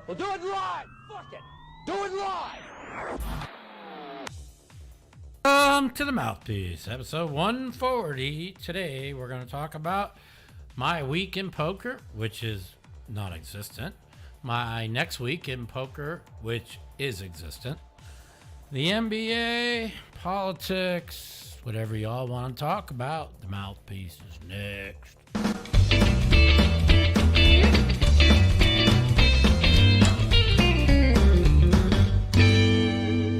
We'll do it live. Fuck it. Do it live. Welcome to the Mouthpiece, episode 140. Today we're going to talk about my week in poker, which is non-existent. My next week in poker, which is existent. The NBA, politics, whatever y'all want to talk about. The Mouthpiece is next.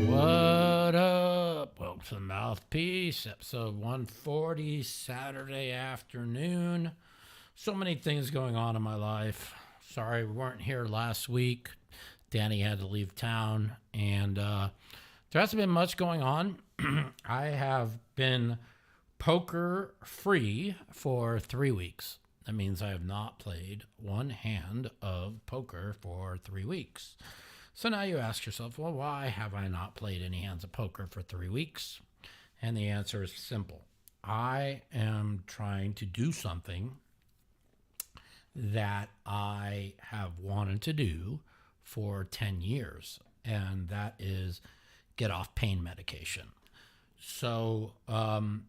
What up? Welcome to the Mouthpiece, episode 140, Saturday afternoon. So many things going on in my life. Sorry we weren't here last week. Danny had to leave town, and there hasn't been much going on. I have been poker free for 3 weeks. That means I have not played one hand of poker for 3 weeks. So now you ask yourself, well, why have I not played any hands of poker for 3 weeks? And the answer is simple. I am trying to do something that I have wanted to do for 10 years, and that is get off pain medication. So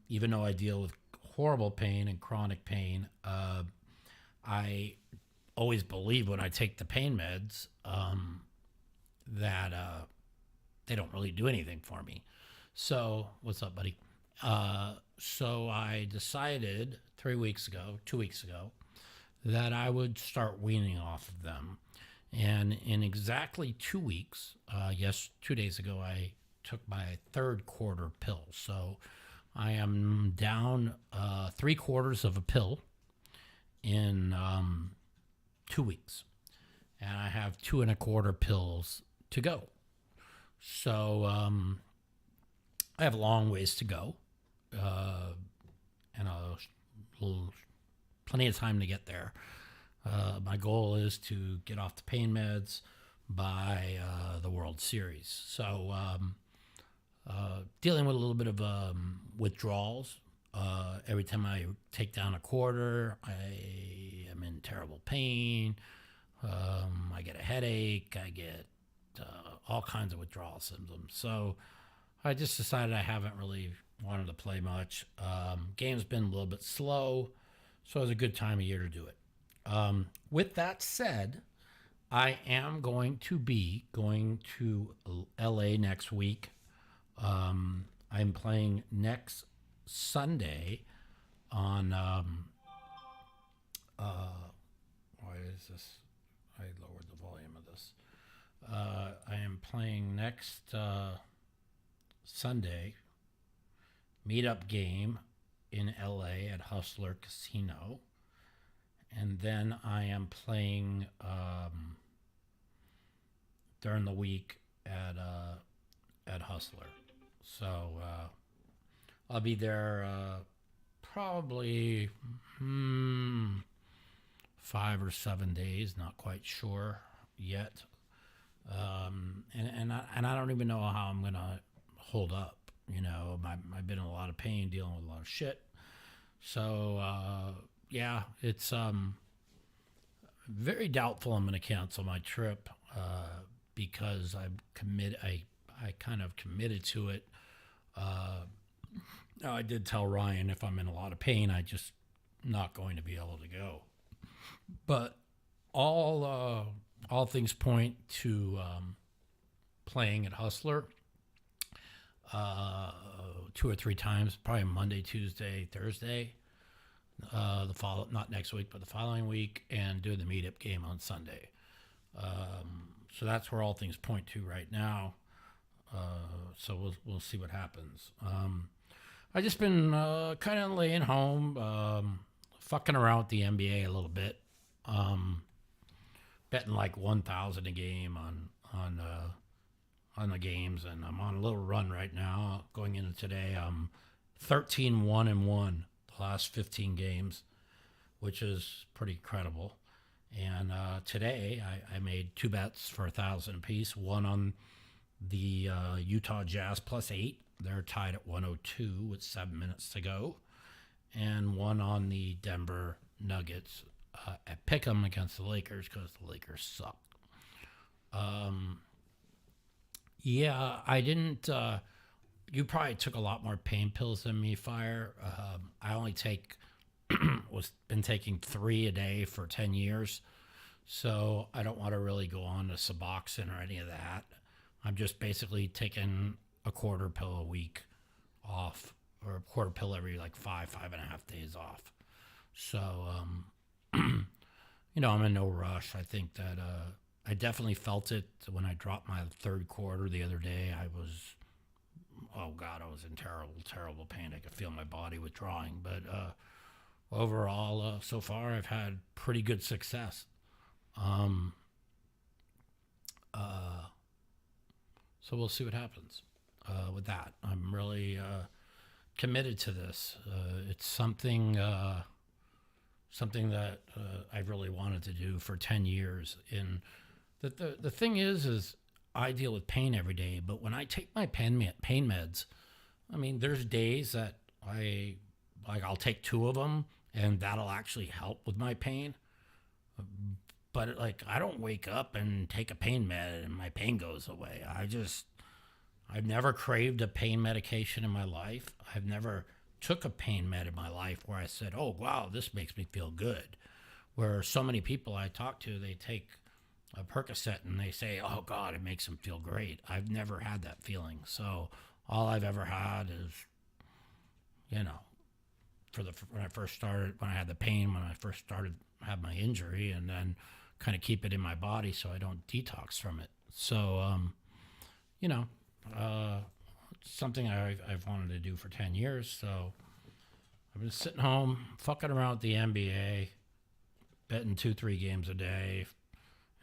even though I deal with horrible pain and chronic pain, I always believe when I take the pain meds that they don't really do anything for me. So, what's up, buddy? So I decided 2 weeks ago, that I would start weaning off of them. And in exactly 2 weeks, 2 days ago, I took my third quarter pill. So I am down 3/4 of a pill in 2 weeks. And I have 2 1/4 pills to go. So I have a long ways to go, and plenty of time to get there. My goal is to get off the pain meds by the World Series. So dealing with a little bit of withdrawals. Every time I take down a quarter, I am in terrible pain. I get a headache. I get all kinds of withdrawal symptoms. So I just decided I haven't really wanted to play much. Game's been a little bit slow, so it was a good time of year to do it. With that said, I am going to be going to LA next week. I'm playing next Sunday on why is this? I lowered the volume of this. I am playing next Sunday meetup game in LA at Hustler Casino, and then I am playing during the week at Hustler. So I'll be there probably 5 or 7 days, not quite sure yet. And I don't even know how I'm gonna hold up. You know, I've been in a lot of pain, dealing with a lot of shit. So yeah, it's very doubtful I'm gonna cancel my trip because I kind of committed to it. I did tell Ryan if I'm in a lot of pain, I just not going to be able to go. But all things point to playing at Hustler 2 or 3 times, probably Monday, Tuesday, Thursday, not next week, but the following week, and do the meetup game on Sunday. So that's where all things point to right now. So we'll see what happens. I just been kind of laying home, fucking around with the NBA a little bit. Betting like 1,000 a game on the games, and I'm on a little run right now. Going into today, I'm 13-1-1 the last 15 games, which is pretty incredible. And today I made 2 bets for 1,000 apiece. One on the Utah Jazz +8. They're tied at 102 with 7 minutes to go. And one on the Denver Nuggets at Pick'em against the Lakers because the Lakers suck. Yeah, I didn't. You probably took a lot more pain pills than me, Fire. I only been taking 3 a day for 10 years. So I don't want to really go on to Suboxone or any of that. I'm just basically taking a quarter pill a week off, or a quarter pill every like 5.5 days off. So, I'm in no rush. I think that I definitely felt it when I dropped my third quarter the other day. Oh God, I was in terrible, terrible pain. I could feel my body withdrawing. But overall, so far, I've had pretty good success. So we'll see what happens with that. I'm really committed to this. It's something that I've really wanted to do for 10 years. And the thing is I deal with pain every day, but when I take my pain meds, I mean, there's days that I'll take 2 of them and that'll actually help with my pain. But I don't wake up and take a pain med and my pain goes away. I've never craved a pain medication in my life. I've never took a pain med in my life where I said, oh, wow, this makes me feel good. Where so many people I talk to, they take a Percocet and they say, oh God, it makes them feel great. I've never had that feeling. So all I've ever had is, when I had the pain, when I first started have my injury, and then kind of keep it in my body so I don't detox from it. So, it's something I've wanted to do for 10 years. So I've been sitting home, fucking around with the NBA, betting 2-3 games a day,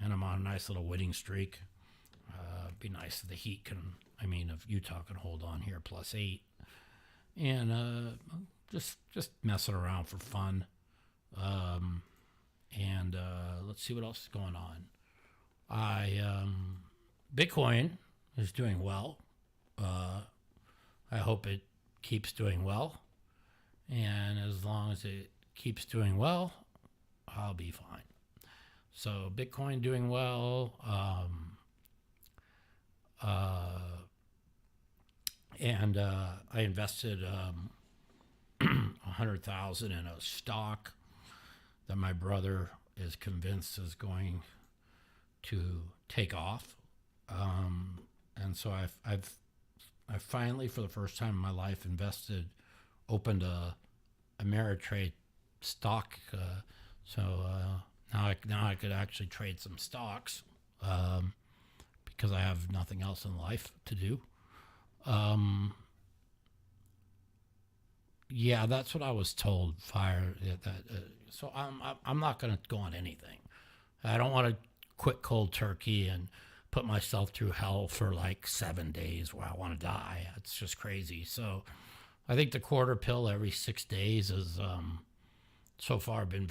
and I'm on a nice little winning streak. It'd be nice if the Heat if Utah can hold on here +8. And just messing around for fun. And let's see what else is going on. Bitcoin is doing well. I hope it keeps doing well. And as long as it keeps doing well, I'll be fine. So Bitcoin doing well. And I invested $100,000 in a stock that my brother is convinced is going to take off. And so I've finally, for the first time in my life, opened a Ameritrade stock. So now I could actually trade some stocks because I have nothing else in life to do. Yeah, that's what I was told. Fire. So I'm not going to go on anything. I don't want to quit cold turkey and put myself through hell for 7 days where I want to die. It's just crazy. So I think the quarter pill every 6 days has so far been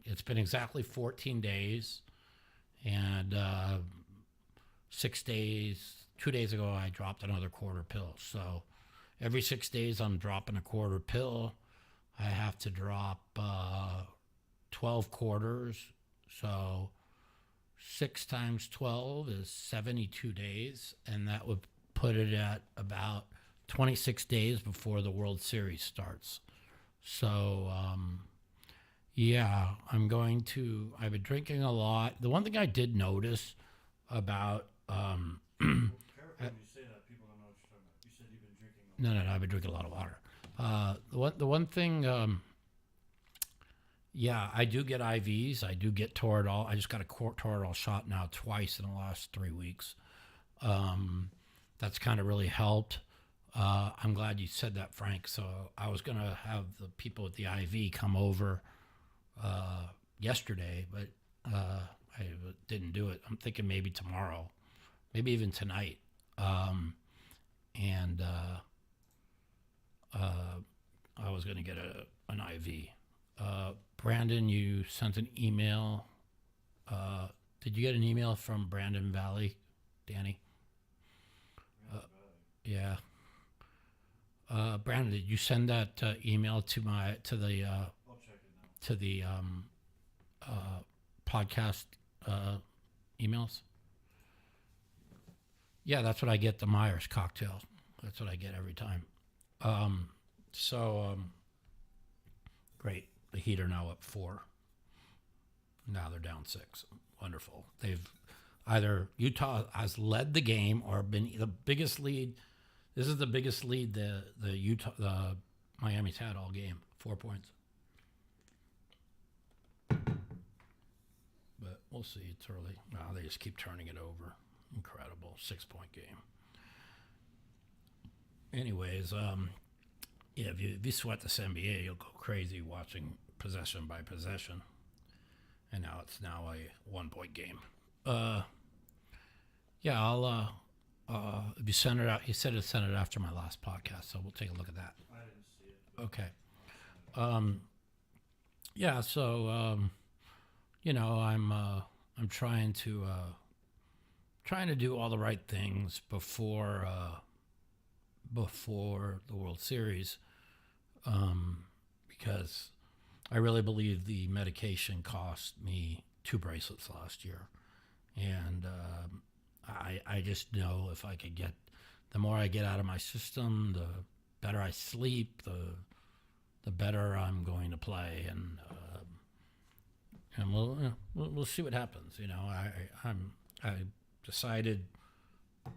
it's been exactly 14 days. And 6 days, 2 days ago, I dropped another quarter pill. So every 6 days, I'm dropping a quarter pill. I have to drop 12 quarters. So 6 times 12 is 72 days. And that would put it at about 26 days before the World Series starts. So, yeah, I've been drinking a lot. The one thing I did notice about... Careful when you say that, people don't know what you're talking about. You said you've been drinking a lot. No, I've been drinking a lot of water. The one thing, yeah, I do get IVs. I do get Toradol. I just got a Toradol shot now twice in the last 3 weeks. That's kind of really helped. I'm glad you said that, Frank. So I was going to have the people with the IV come over yesterday, but I didn't do it. I'm thinking maybe tomorrow, maybe even tonight. And I was going to get an IV. Brandon, you sent an email. Did you get an email from Brandon Valley, Danny? Yeah. Brandon, did you send that email to the I'll check it now. podcast emails? Yeah, that's what I get, the Myers cocktail. That's what I get every time. Great. The Heat are now up 4. Now they're down 6. Wonderful. They've either Utah has led the game or been the biggest lead. This is the biggest lead the Miami's had all game. 4 points. But we'll see. It's early. Wow, they just keep turning it over. Incredible. 6-point game. Anyways, yeah, if you sweat this NBA, you'll go crazy watching possession by possession. And now it's a 1-point game. Yeah, I'll if you send it out, you said it sent it after my last podcast, so we'll take a look at that. I didn't see it. Okay. Yeah, so I'm trying to do all the right things before the World Series, because I really believe the medication cost me 2 bracelets last year, and I just know if I could get, the more I get out of my system, the better I sleep, the better I'm going to play, and we'll see what happens. I decided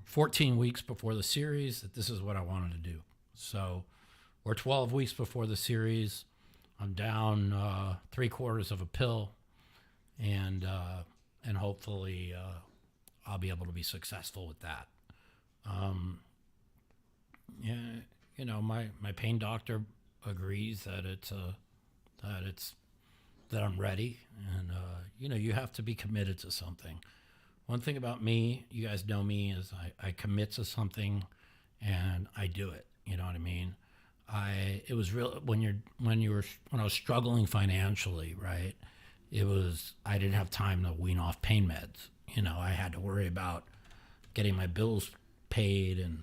14 weeks before the series that this is what I wanted to do. So we're 12 weeks before the series. I'm down 3/4 of a pill, and hopefully I'll be able to be successful with that. My pain doctor agrees that that I'm ready, and you have to be committed to something. One thing about me, you guys know me, is I commit to something and I do it. You know what I mean? It was real when I was struggling financially, right? I didn't have time to wean off pain meds. I had to worry about getting my bills paid and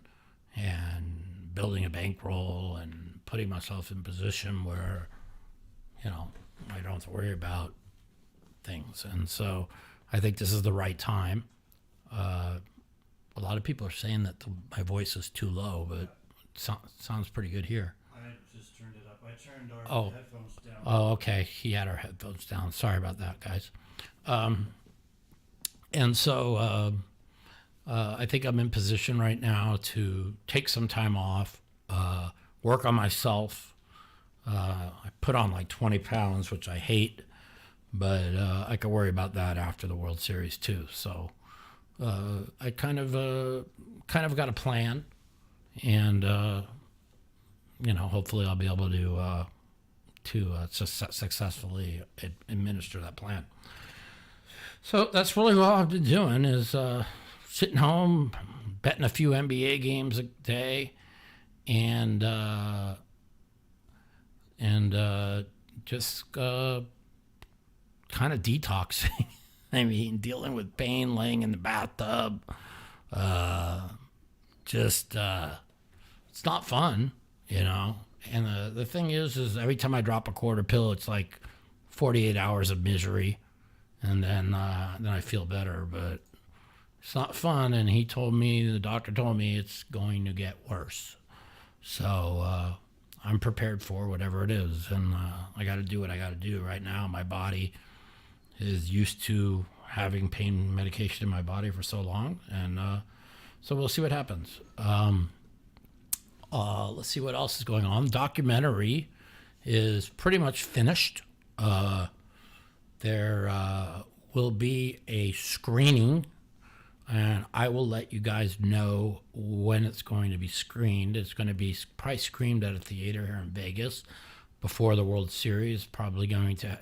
building a bankroll and putting myself in a position where, I don't have to worry about things. And so I think this is the right time. A lot of people are saying that my voice is too low, but it sounds pretty good here. I just turned it up. I turned our headphones down. Oh, okay. He had our headphones down. Sorry about that, guys. And so I think I'm in position right now to take some time off, work on myself. I put on like 20 pounds, which I hate, but I could worry about that after the World Series too. So I kind of got a plan, and hopefully I'll be able to successfully administer that plan. So that's really what I've been doing, is sitting home, betting a few NBA games a day, and just kind of detoxing. I mean, dealing with pain, laying in the bathtub. It's not fun, And the thing is every time I drop a quarter pill, it's like 48 hours of misery, and then I feel better. But it's not fun. And the doctor told me it's going to get worse. So I'm prepared for whatever it is, and I got to do what I got to do right now. My body is used to having pain medication in my body for so long, and so we'll see what happens. Let's see what else is going on. The documentary is pretty much finished. There will be a screening, and I will let you guys know when it's going to be screened. It's going to be probably screened at a theater here in Vegas before the World Series. Probably going to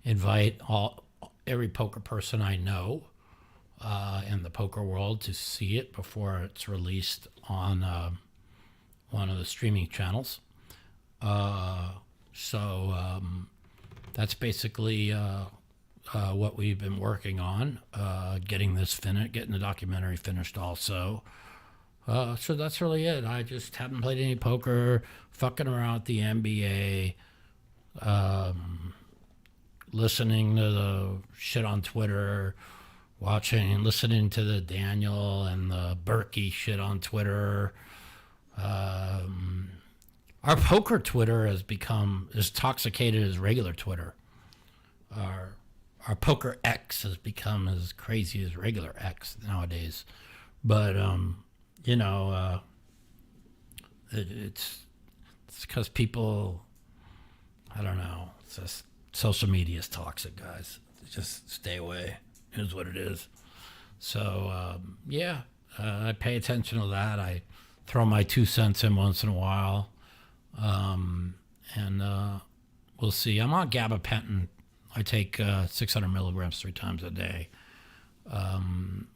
invite every poker person I know in the poker world to see it before it's released on one of the streaming channels. So that's basically what we've been working on, getting the documentary finished also. So that's really it. I just haven't played any poker, fucking around with the NBA, listening to the shit on Twitter, watching and listening to the Daniel and the Berkey shit on Twitter. Our poker Twitter has become as intoxicated as regular Twitter. Our poker X has become as crazy as regular X nowadays. But, it's because people, I don't know, it's just social media is toxic, guys. Just stay away. It is what it is. So, I pay attention to that. I throw my 2 cents in once in a while. We'll see. I'm on gabapentin. I take 600 milligrams 3 times a day.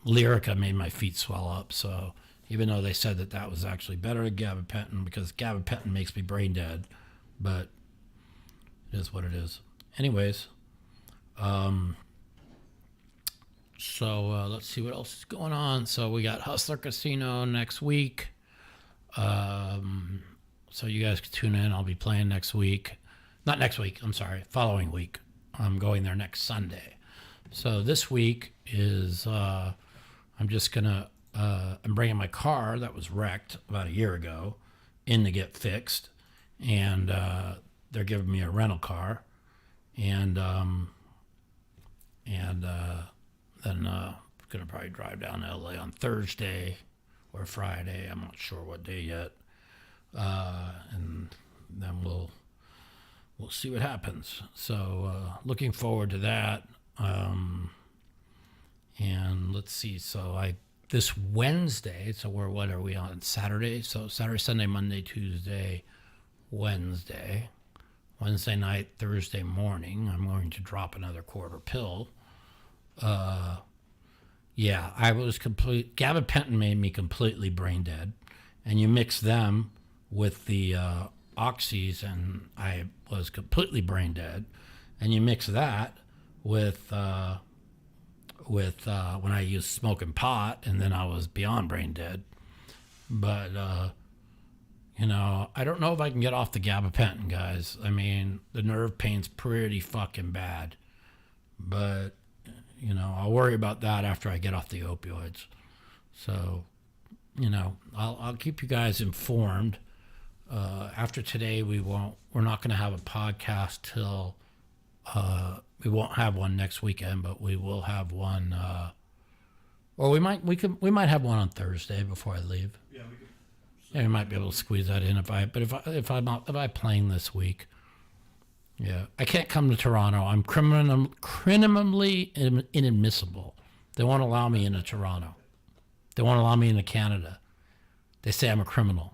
Lyrica made my feet swell up. So even though they said that was actually better than gabapentin, because gabapentin makes me brain dead, but it is what it is. Anyways, let's see what else is going on. So we got Hustler Casino next week. So you guys can tune in. I'll be playing next week. Not next week, I'm sorry, following week. I'm going there next Sunday. So this week is, I'm bringing my car that was wrecked about a year ago in to get fixed. And they're giving me a rental car. And then I'm going to probably drive down to LA on Thursday or Friday. I'm not sure what day yet. And then we'll see what happens. So looking forward to that. And let's see. So this Wednesday. So what are we on? Saturday. So Saturday, Sunday, Monday, Tuesday, Wednesday night, Thursday morning. I'm going to drop another quarter pill. I was gabapentin made me completely brain dead, and you mix them with the oxys, and I was completely brain dead. And you mix that with when I used smoking pot, and then I was beyond brain dead. But I don't know if I can get off the gabapentin, guys. I mean, the nerve pain's pretty fucking bad, but I'll worry about that after I get off the opioids. So, I'll keep you guys informed. After today, we're not going to have a podcast till, we won't have one next weekend, but we will have one, or we might have one on Thursday before I leave. Yeah, we could. Yeah, we might be able to squeeze that in if I'm playing this week. Yeah, I can't come to Toronto. I'm criminally inadmissible. They won't allow me into Toronto. They won't allow me into Canada. They say I'm a criminal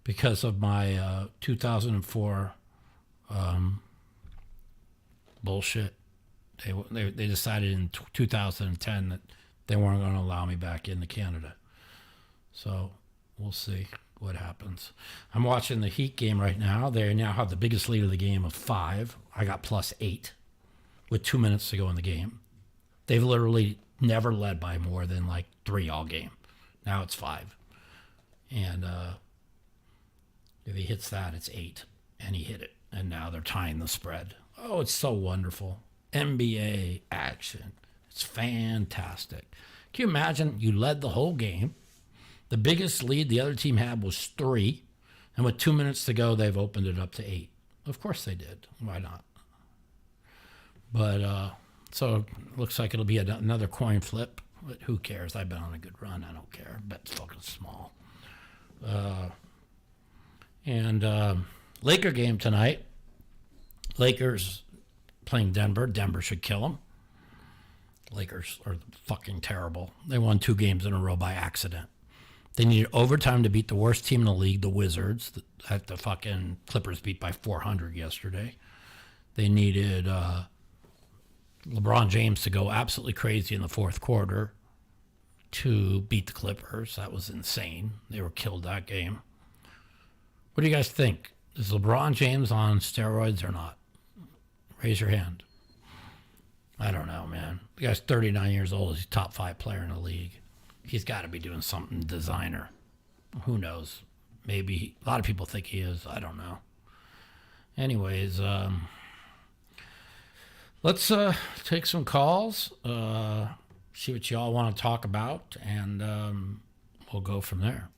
because of my 2004 bullshit. They decided in 2010 that they weren't going to allow me back into Canada. So we'll see what happens. I'm watching the Heat game right now. They now have the biggest lead of the game of 5. I got +8 with 2 minutes to go in the game. They've literally never led by more than like 3 all game. Now it's 5. And if he hits that, it's 8. And he hit it. And now they're tying the spread. Oh, it's so wonderful. NBA action. It's fantastic. Can you imagine you led the whole game? The biggest lead the other team had was 3. And with 2 minutes to go, they've opened it up to 8. Of course they did. Why not? But so it looks like it'll be another coin flip. But who cares? I've been on a good run. I don't care. Bet's fucking small. Laker game tonight. Lakers playing Denver. Denver should kill them. Lakers are fucking terrible. They won 2 games in a row by accident. They needed overtime to beat the worst team in the league, the Wizards, that the fucking Clippers beat by 400 yesterday. They needed LeBron James to go absolutely crazy in the fourth quarter to beat the Clippers. That was insane. They were killed that game. What do you guys think? Is LeBron James on steroids or not? Raise your hand. I don't know, man. The guy's 39 years old. He's a top 5 player in the league. He's got to be doing something designer. Who knows? Maybe. A lot of people think he is. I don't know. Anyways, let's take some calls. see what y'all want to talk about, and we'll go from there.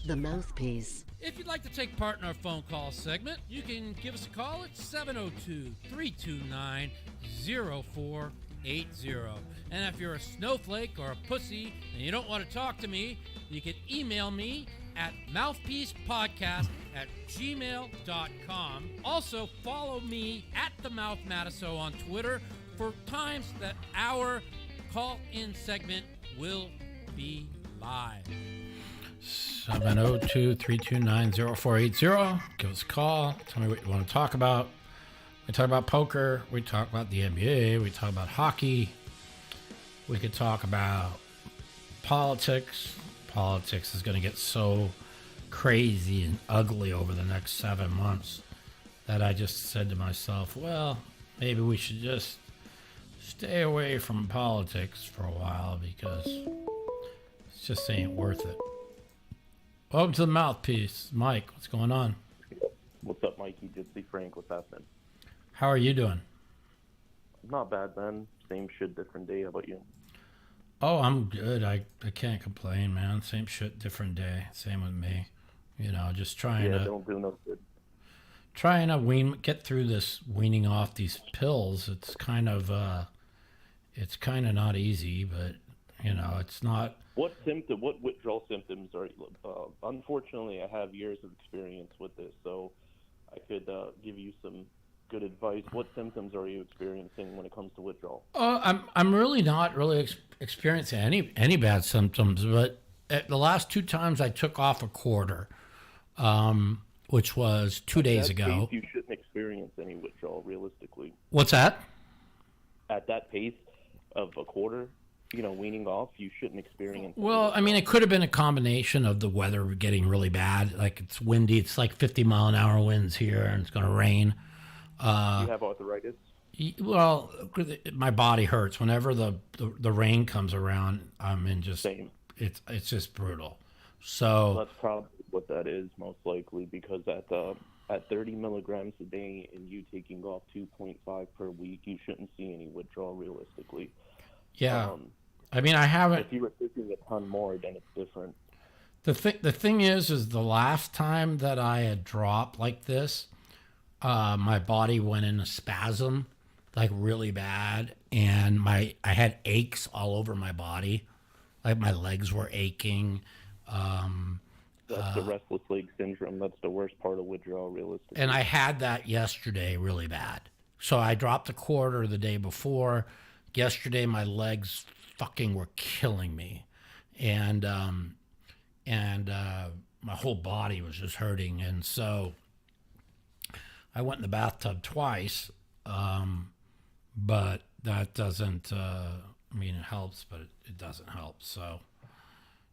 The Mouthpiece. If you'd like to take part in our phone call segment, you can give us a call at 702-329-0480. And if you're a snowflake or a pussy and you don't want to talk to me, you can email me at mouthpiecepodcast@gmail.com. Also, follow me at the Mouth Matiso on Twitter for times that our call-in segment will be live. 702-329-0480. Give us a call. Tell me what you want to talk about. We talk about poker. We talk about the NBA. We talk about hockey. We could talk about politics. Politics is going to get so crazy and ugly over the next 7 months that I just said to myself, well, maybe we should just stay away from politics for a while because it just ain't worth it. Welcome to the Mouthpiece. Mike, what's going on? What's up, Mikey? Gypsy Frank, what's happening? How are you doing? Not bad, man. Same shit, different day. How about you? Oh, I'm good. I can't complain, man. Same shit, different day. Same with me. You know, just trying to don't do no good. Trying to get through this weaning off these pills. It's kind of not easy, but you know, it's not. What withdrawal symptoms are you? Unfortunately, I have years of experience with this, so I could give you some good advice. What symptoms are you experiencing when it comes to withdrawal? I'm really not experiencing any bad symptoms, but at the last 2 times I took off a quarter, which was 2 days ago. You shouldn't experience any withdrawal, realistically. What's that? At that pace of a quarter, weaning off, you shouldn't experience. Well, I mean, it could have been a combination of the weather getting really bad. Like it's windy. It's like 50-mile-an-hour winds here, and it's going to rain. You have arthritis? Well, my body hurts whenever the rain comes around. I'm in just Same. It's just brutal. So that's probably what that is, most likely, because at 30 milligrams a day and you taking off 2.5 per week, you shouldn't see any withdrawal realistically. Yeah. I mean, I haven't. If you were taking a ton more, then it's different. The thing is the last time that I had dropped like this, my body went in a spasm, like really bad, and I had aches all over my body, like my legs were aching. That's the restless leg syndrome. That's the worst part of withdrawal, realistically. And I had that yesterday really bad. So I dropped a quarter the day before. Yesterday, my legs fucking were killing me. And my whole body was just hurting. And so I went in the bathtub twice. But that doesn't, it helps, but it doesn't help. So,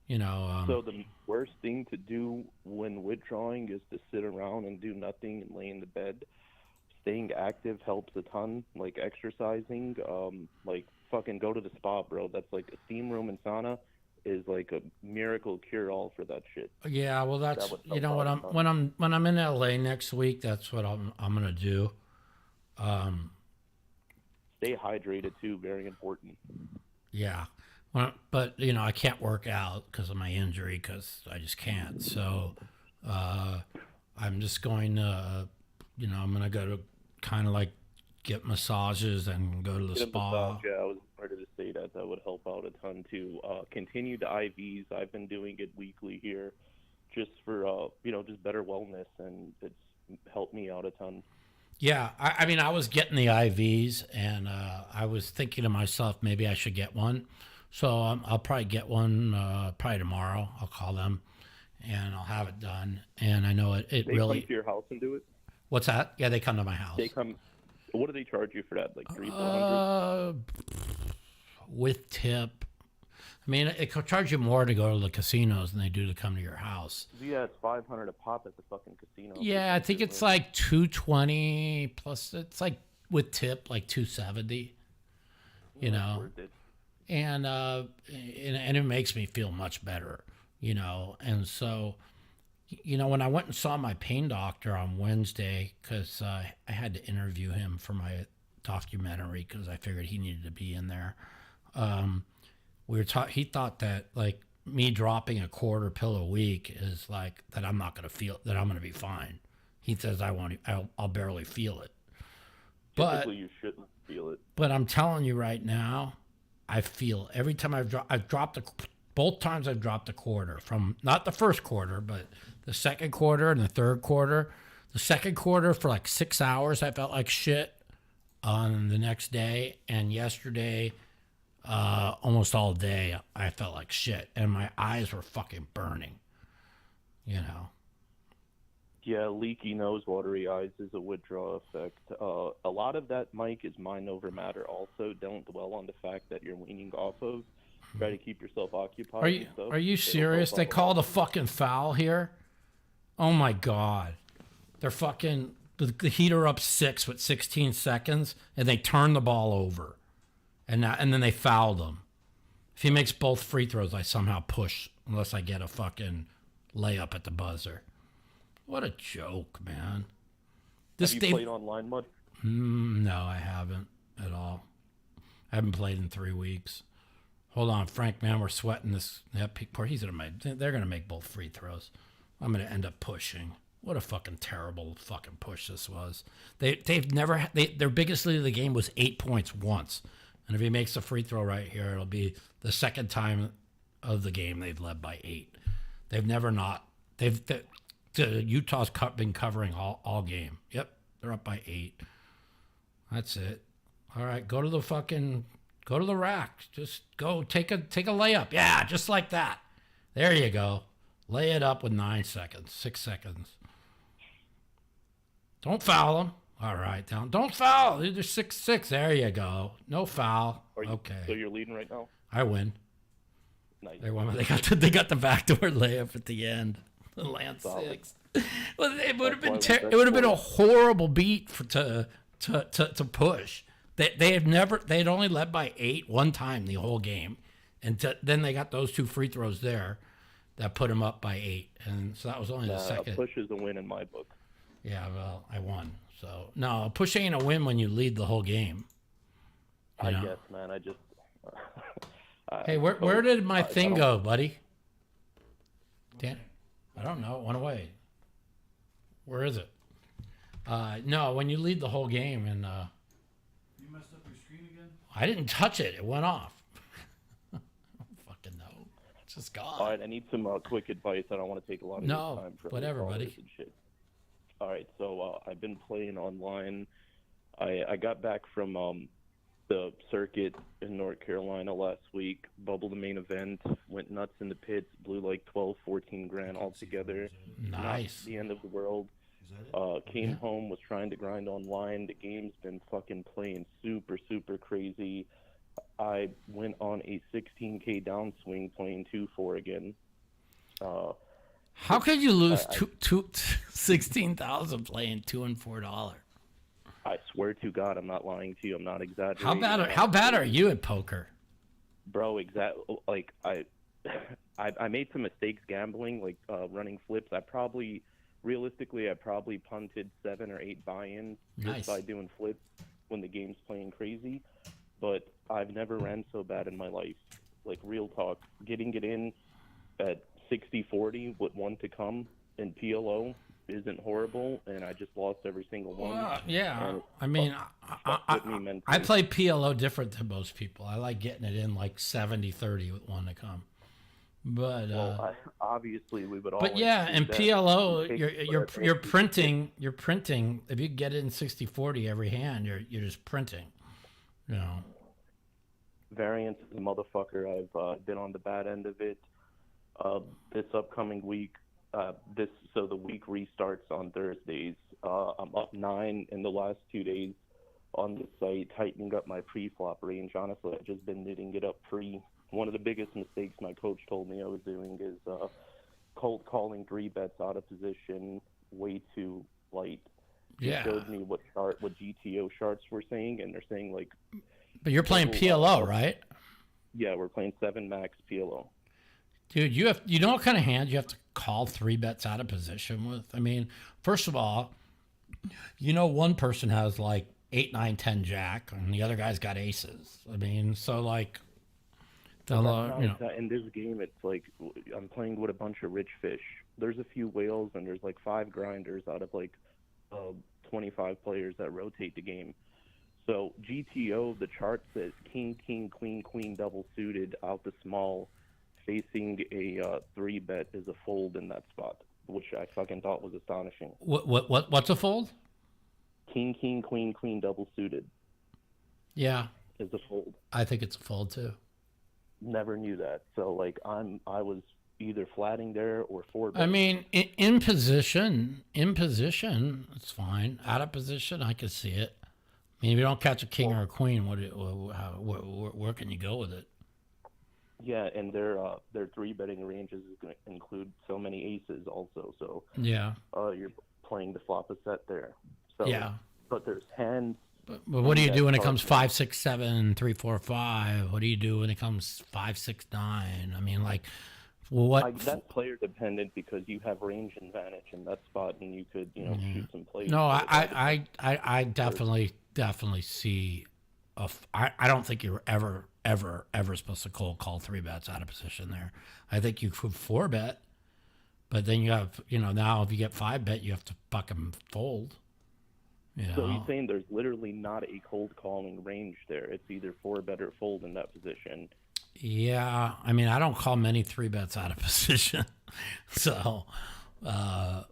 So the worst thing to do when withdrawing is to sit around and do nothing and lay in the bed. Staying active helps a ton, like exercising, like fucking go to the spa, bro. That's like a steam room and sauna is like a miracle cure-all for that shit. Yeah, well, that's when I'm in LA next week, that's what I'm gonna do. Stay hydrated too, very important. Yeah, but I can't work out because of my injury because I just can't. So I'm just going to, I'm gonna go to kind of like get massages and go to the spa. Massage, yeah, I was ready to say that would help out a ton too. Continue the IVs. I've been doing it weekly here, just for just better wellness, and it's helped me out a ton. Yeah, I mean, I was getting the IVs, and I was thinking to myself, maybe I should get one. So I'll probably get one probably tomorrow. I'll call them, and I'll have it done. And I know it they really. Come to your house and do it? What's that? Yeah, they come to my house. They come. What do they charge you for that? Like $300-$400? With tip. I mean, it could charge you more to go to the casinos than they do to come to your house. Yeah, it's $500 a pop at the fucking casino. Yeah, I think it's like $220 plus. It's like with tip, like $270. Worth it. And it makes me feel much better, And so, when I went and saw my pain doctor on Wednesday, because I had to interview him for my documentary because I figured he needed to be in there. He thought that like me dropping a quarter pill a week is like that I'm not going to feel that I'm going to be fine. He says I'll barely feel it. Typically, you shouldn't feel it. But I'm telling you right now, I feel every time both times I've dropped a quarter from not the first quarter, but the second quarter and the third quarter. The second quarter for like 6 hours, I felt like shit on the next day. And yesterday, almost all day, I felt like shit. And my eyes were fucking burning, you know. Yeah, leaky nose, watery eyes is a withdrawal effect. A lot of that, Mike, is mind over matter also. Don't dwell on the fact that you're weaning off of. Try to keep yourself occupied. Are you serious? They called a fucking foul here? Oh, my God. They're fucking... The Heat are up 6 with 16 seconds, and they turn the ball over. And then they fouled him. If he makes both free throws, I somehow push, unless I get a fucking layup at the buzzer. What a joke, man. Have you played online much? No, I haven't at all. I haven't played in 3 weeks. Hold on, Frank, man, we're sweating this. They're going to make both free throws. I'm going to end up pushing. What a fucking terrible fucking push this was. Their biggest lead of the game was 8 points once. And if he makes a free throw right here, it'll be the second time of the game they've led by 8. They've never not. Utah's been covering all game. Yep, they're up by 8. That's it. All right, go to the rack. Just go take a layup. Yeah, just like that. There you go. Lay it up with 9 seconds, 6 seconds. Don't foul them. All right, down. Don't foul. They're 6-6. There you go. No foul. Okay. So you're leading right now? I win. Nice. They got the backdoor layup at the end. The land 6. Well, it would have been a horrible beat to push. They'd only led by 8 one time the whole game, and then they got those 2 free throws there that put them up by 8, and so that was only the second. Push is a win in my book. Yeah, well, I won. So no, push ain't a win when you lead the whole game. I guess, man. I just. Hey, where did my thing go, buddy? Dan, I don't know. It went away. Where is it? No, when you lead the whole game and. You messed up your screen again? I didn't touch it. It went off. I don't fucking know. It's just gone. All right, I need some quick advice. I don't want to take a lot of your time. Whatever, buddy. And shit. All right, so I've been playing online. I got back from the circuit in North Carolina last week, bubbled the main event, went nuts in the pits, blew like 12, 14 grand altogether. Nice. Not the end of the world. Came home, was trying to grind online. The game's been fucking playing super, super crazy. I went on a 16K downswing playing 2-4 again. How could you lose 16,000 playing $2 and $4? I swear to God, I'm not lying to you. I'm not exaggerating. How bad are you at poker, bro? Like I made some mistakes gambling, like running flips. Realistically, I probably punted 7 or 8 buy-ins just by doing flips when the game's playing crazy. But I've never ran so bad in my life. Like, real talk, getting it in at 60-40 with 1 to come in PLO isn't horrible, and I just lost every single one. Yeah, I mean, I play PLO different than most people. I like getting it in like 70-30 with 1 to come. But obviously we would all. But yeah, in PLO, you're printing. If you get it in 60-40 every hand, you're just printing. You know. Variance is a motherfucker. I've been on the bad end of it. This upcoming week, so the week restarts on Thursdays. I'm up 9 in the last 2 days on the site, tightening up my pre-flop range. Honestly, I've just been knitting it up pre. One of the biggest mistakes my coach told me I was doing is cold calling 3 bets out of position way too light. He showed me what GTO charts were saying, and they're saying like. But you're playing PLO, right? Yeah, we're playing 7 max PLO. Dude, you know what kind of hand you have to call 3 bets out of position with? I mean, first of all, you know one person has like 8, 9, 10 jack, and the other guy's got aces. I mean, so like, in this game, it's like I'm playing with a bunch of rich fish. There's a few whales, and there's like 5 grinders out of like 25 players that rotate the game. So GTO, the chart says king, king, queen, queen, double suited out the small, facing a 3-bet is a fold in that spot, which I fucking thought was astonishing. What's a fold? King, king, queen, queen, double suited. Yeah, is a fold. I think it's a fold too. Never knew that. So like I was either flatting there or 4 betting. I mean, in position, it's fine. Out of position, I can see it. I mean, if you don't catch a king or a queen, where can you go with it? Yeah, and their 3-betting ranges is going to include so many aces also. So yeah, you're playing to flop a set there. So, yeah, but there's hands. But what do you do when it comes 5, 6, 7, 3, 4, 5? What do you do when it comes 5, 6, 9? I mean, like, well, what? That's player dependent because you have range advantage in that spot, and you could shoot some plays. No, I definitely see. I don't think you're ever supposed to cold call 3-bets out of position there. I think you could 4-bet, but then you have now if you get 5-bet, you have to fucking fold. So you're saying there's literally not a cold calling range there. It's either 4-bet or fold in that position. Yeah, I mean, I don't call many 3-bets out of position. So, I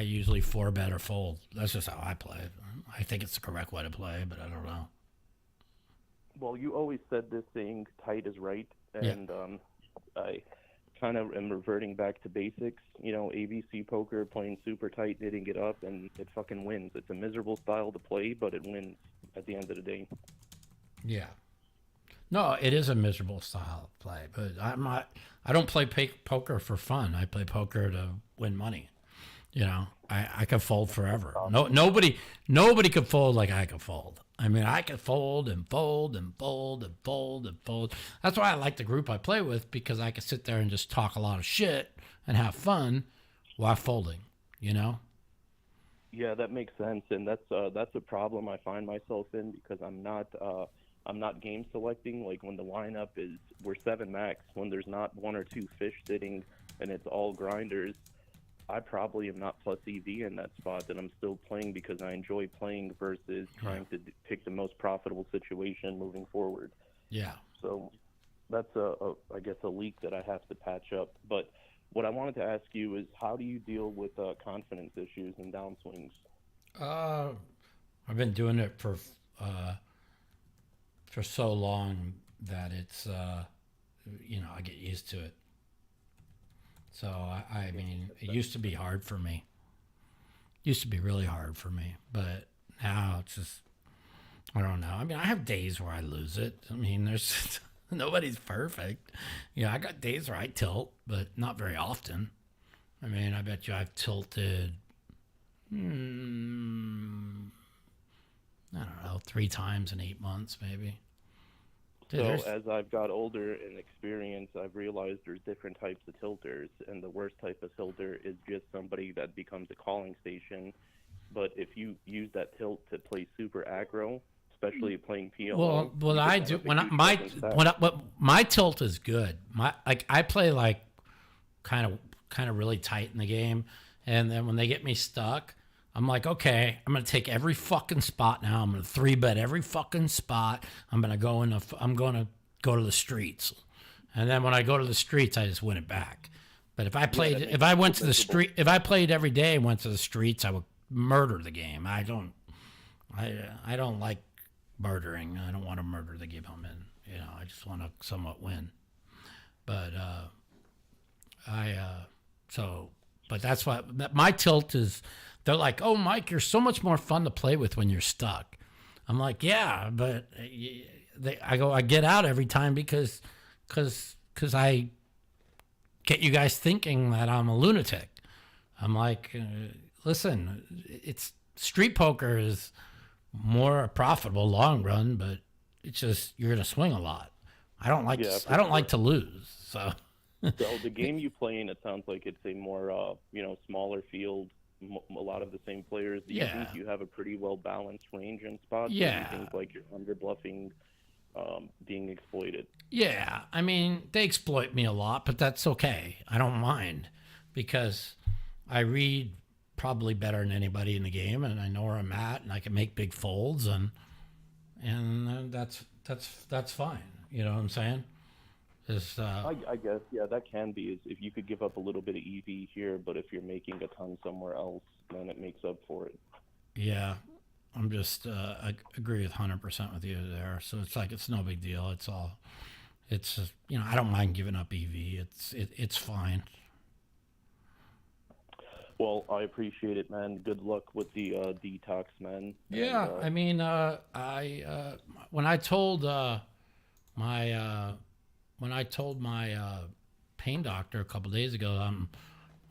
usually 4-bet or fold. That's just how I play it. I think it's the correct way to play, but I don't know. Well, you always said this saying tight is right, and I kind of am reverting back to basics. ABC poker, playing super tight, hitting it up, and it fucking wins. It's a miserable style to play, but it wins at the end of the day. Yeah. No, it is a miserable style of play, but I don't play poker for fun. I play poker to win money. I could fold forever. Nobody could fold like I could fold. I mean, I could fold and fold and fold and fold and fold. That's why I like the group I play with, because I can sit there and just talk a lot of shit and have fun while folding, Yeah, that makes sense, and that's a problem I find myself in because I'm not game selecting. Like when the lineup we're 7 max, when there's not 1 or 2 fish sitting and it's all grinders, I probably am not plus EV in that spot, and I'm still playing because I enjoy playing versus trying to pick the most profitable situation moving forward. Yeah. So that's I guess a leak that I have to patch up. But what I wanted to ask you is, how do you deal with confidence issues and downswings? I've been doing it for so long that it's I get used to it. So, I mean, it used to be hard for me. It used to be really hard for me. But now it's just, I don't know. I mean, I have days where I lose it. I mean, there's nobody's perfect. I got days where I tilt, but not very often. I mean, I bet you I've tilted, I don't know, 3 times in 8 months maybe. So as I've got older and experienced, I've realized there's different types of tilters, and the worst type of tilter is just somebody that becomes a calling station. But if you use that tilt to play super aggro, especially playing PLO, well, I do my tilt is good. I play like kind of really tight in the game, and then when they get me stuck, I'm like, okay, I'm going to take every fucking spot now. I'm going to 3-bet every fucking spot. I'm going to go to the streets. And then when I go to the streets, I just win it back. But if I played every day and went to the streets, I would murder the game. I don't like murdering. I don't want to murder the game I'm in. I just want to somewhat win. But but that's why my tilt is. They're like, oh, Mike, you're so much more fun to play with when you're stuck. I'm like, yeah, but I get out every time because I get you guys thinking that I'm a lunatic. I'm like, listen, it's street poker is more profitable long run, but it's just you're gonna swing a lot. I don't like to lose. So the game you play in, it sounds like it's a more smaller field. a lot of the same players. Do you Yeah. think you have a pretty well balanced range and spots? Yeah. Or do you think like you're under bluffing, being exploited? Yeah, I mean, they exploit me a lot, but that's okay. I don't mind because I read probably better than anybody in the game, and I know where I'm at, and I can make big folds, and that's fine. You know what I'm saying? I guess, yeah, that can be. Is if you could give up a little bit of EV here, but if you're making a ton somewhere else, then it makes up for it. Yeah, I'm just I agree with 100% with you there. So it's like it's no big deal. It's just, I don't mind giving up EV. It's fine. Well, I appreciate it, man. Good luck with the detox, man. Yeah, And, I mean, when I told my pain doctor a couple days ago I'm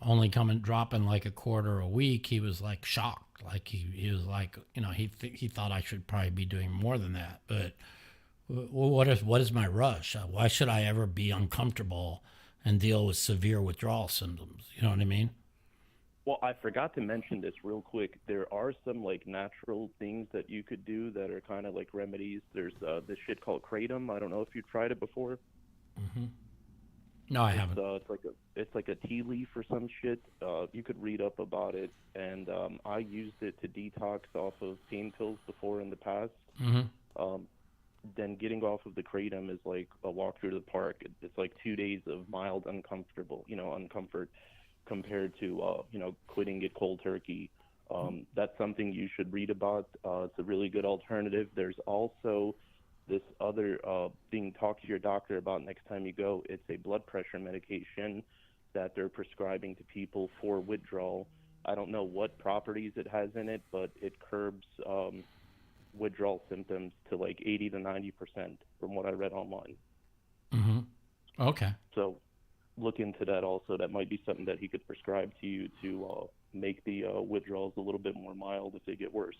only dropping like a quarter a week, he was like shocked. Like he was like, he thought I should probably be doing more than that. But what is my rush? Why should I ever be uncomfortable and deal with severe withdrawal symptoms? You know what I mean? Well, I forgot to mention this real quick. There are some like natural things that you could do that are kind of like remedies. There's this shit called kratom. I don't know if you tried it before. Mm-hmm. No, I haven't. It's like a tea leaf or some shit. You could read up about it, and I used it to detox off of pain pills before in the past. Mm-hmm. Then getting off of the kratom is like a walk through the park. It's like 2 days of mild uncomfort compared to quitting it cold turkey. That's something you should read about. It's a really good alternative. There's also this other thing, talk to your doctor about next time you go. It's a blood pressure medication that they're prescribing to people for withdrawal. I don't know what properties it has in it, but it curbs withdrawal symptoms to like 80 to 90% from what I read online. Mm-hmm. Okay. So look into that also. That might be something that he could prescribe to you to make the withdrawals a little bit more mild if they get worse.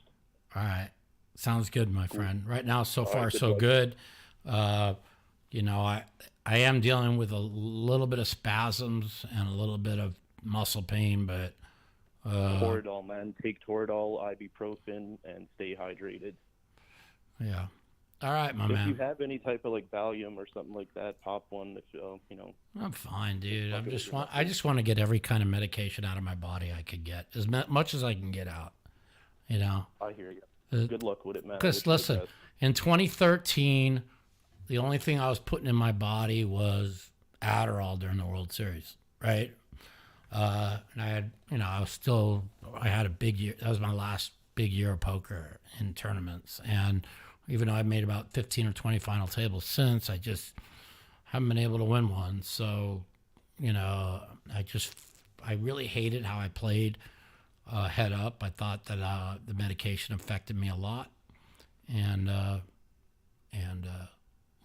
All right. Sounds good, my friend. Right now, so far, right, so good. I am dealing with a little bit of spasms and a little bit of muscle pain, but Toradol, man. Take Toradol, ibuprofen, and stay hydrated. Yeah. All right, my if man. If you have any type of like Valium or something like that, pop one. If I'm fine, dude. I just want to get every kind of medication out of my body I could get, as much as I can get out. I hear you. Good luck with it, man. Because listen, in 2013, the only thing I was putting in my body was Adderall during the World Series, right? And I had a big year. That was my last big year of poker in tournaments. And even though I made about 15 or 20 final tables since, I just haven't been able to win one. So, I really hated how I played head up. I thought that the medication affected me a lot. And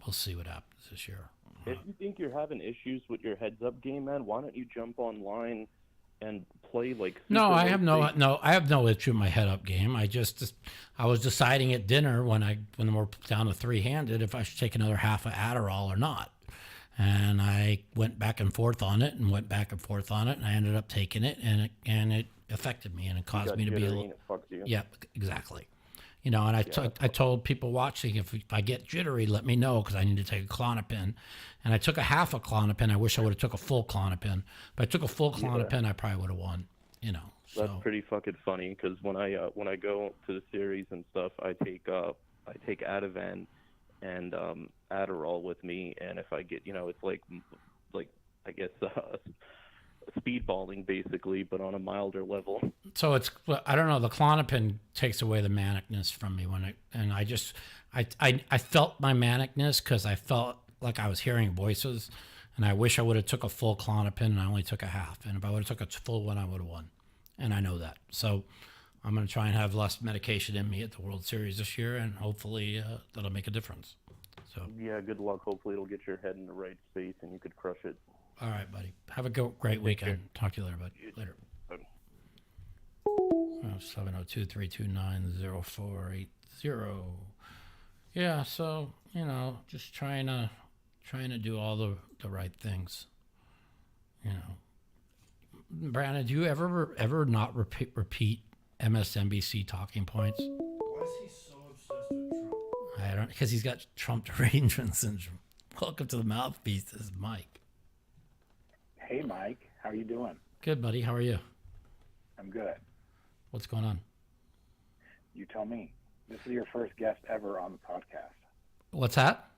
we'll see what happens this year. If you think you're having issues with your heads up game, man, why don't you jump online and play like? No, I have no issue with my head up game. I was deciding at dinner when we're down to 3-handed if I should take another half of Adderall or not. And I went back and forth on it, and I ended up taking it, and it affected me, and it caused me to be a little. Yeah, exactly. And I told people watching, if I get jittery, let me know, because I need to take a Klonopin. And I took a half a Klonopin. I wish I would have took a full Klonopin. But I took a full Klonopin, I probably would have won. That's pretty fucking funny, because when I go to the series and stuff, I take Ativan and Adderall with me, and if I get, it's like I guess speedballing basically, but on a milder level. So I don't know. The Klonopin takes away the manicness from me I felt my manicness because I felt like I was hearing voices, and I wish I would have took a full Klonopin, and I only took a half. And if I would have took a full one, I would have won. And I know that. So I'm going to try and have less medication in me at the World Series this year, and hopefully that'll make a difference. So yeah, good luck. Hopefully it'll get your head in the right space and you could crush it. All right, buddy. Have a great weekend. Talk to you later, buddy. Later. 702-329-0480. Yeah, so, just trying to do all the right things. Brandon, do you ever not repeat MSNBC talking points? Why is he so obsessed with Trump? I don't, because he's got Trump derangement syndrome. Welcome to the Mouthpiece. This is Mike. Hey, Mike. How are you doing? Good, buddy. How are you? I'm good. What's going on? You tell me. This is your first guest ever on the podcast. What's that?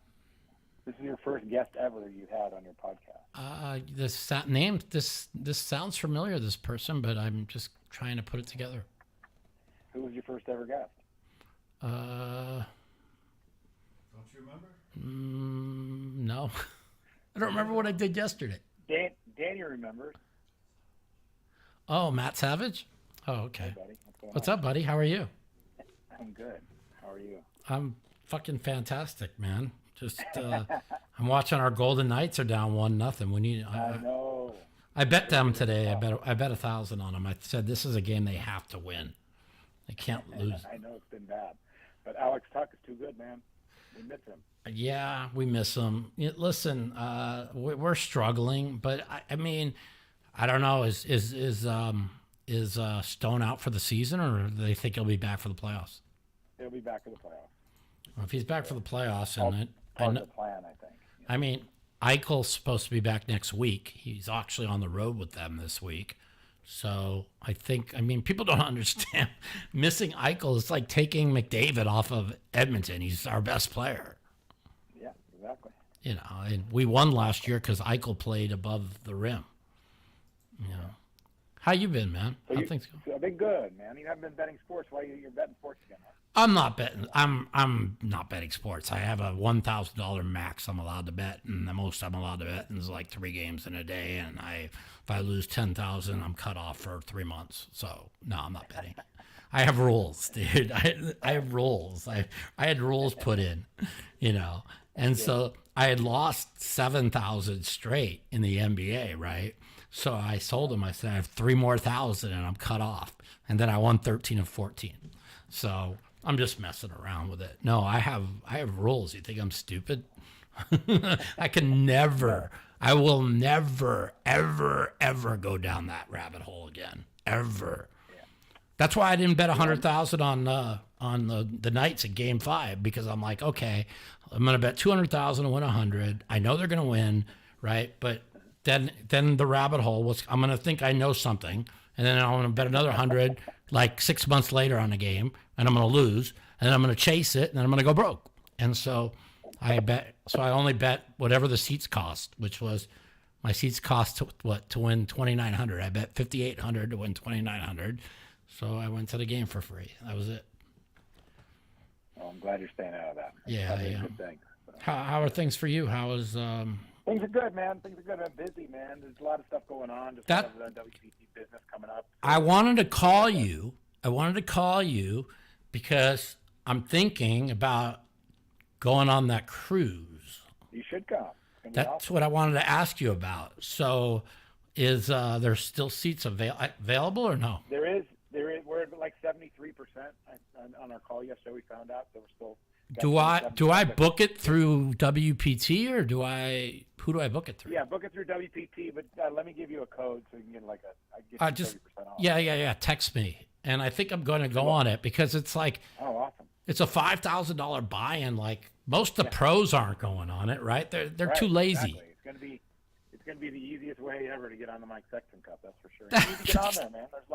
This is your first guest ever you've had on your podcast. This sounds familiar, this person, but I'm just trying to put it together. Who was your first ever guest? Don't you remember? No. I don't remember what I did yesterday. Danny remembers. Oh, Matt Savage? Oh, okay. Hey, buddy. What's up, buddy? How are you? I'm good. How are you? I'm fucking fantastic, man. Just I'm watching our Golden Knights are down 1-0. We need. I know. I bet them today. I bet 1,000 on them. I said this is a game they have to win. They can't lose. I know it's been bad, but Alex Tuck is too good, man. We miss him. Yeah, we miss him. Listen, we're struggling, but I mean, I don't know. Is Stone out for the season, or do they think he'll be back for the playoffs? He'll be back for the playoffs. Well, if he's back for the playoffs, Part of the plan, I think. Yeah. I mean, Eichel's supposed to be back next week. He's actually on the road with them this week. So I mean, people don't understand. Missing Eichel is like taking McDavid off of Edmonton. He's our best player. Yeah, exactly. You know, and we won last year because Eichel played above the rim. You know, how you been, man? So How things going? I've been good, man. You haven't been betting sports. Why you're betting sports again? Huh? I'm not betting. I'm not betting sports. I have a $1,000 max I'm allowed to bet, and the most I'm allowed to bet is like 3 games in a day. And if I lose 10,000, I'm cut off for 3 months. So no, I'm not betting. I have rules, dude. I have rules. I had rules put in, you know, and so I had lost 7,000 straight in the NBA, right? So I told him, I said, I have 3 more thousand, and I'm cut off. And then I won 13 of 14. So I'm just messing around with it. No, I have rules. You think I'm stupid? I will never, ever go down that rabbit hole again. Ever. Yeah. That's why I didn't bet 100,000 on the Knights at Game 5, because I'm like, okay, I'm gonna bet 200,000 and win 100. I know they're gonna win, right? But then the rabbit hole was, I'm gonna think I know something, and then I'm gonna bet another 100 like 6 months later on a game, and I'm going to lose, and then I'm going to chase it, and then I'm going to go broke. And so I only bet whatever the seats cost, which was my seats cost to win 2,900. I bet 5,800 to win 2,900. So I went to the game for free. That was it. Well, I'm glad you're staying out of that. Yeah. A good thing. So. How are things for you? How is Things are good, man. Things are good. I'm busy, man. There's a lot of stuff going on. Just that the WPT business coming up. I wanted to call you. Because I'm thinking about going on that cruise. You should come. That's awesome. what I wanted to ask you about. So, is there still seats available or no? There is. We're at like 73% on our call yesterday. We found out that we're still. Do I book it through WPT, or who do I book it through? Yeah, book it through WPT, but let me give you a code so you can get like a 30% off. Yeah. Text me, and I think I'm going to go on it because it's like, oh, awesome. It's a $5,000 buy-in. Like most of the pros aren't going on it, right? They're too lazy. Exactly. It's gonna be the easiest way ever to get on the Mike Sexton Cup. That's for sure. You need to get on there, man. There's a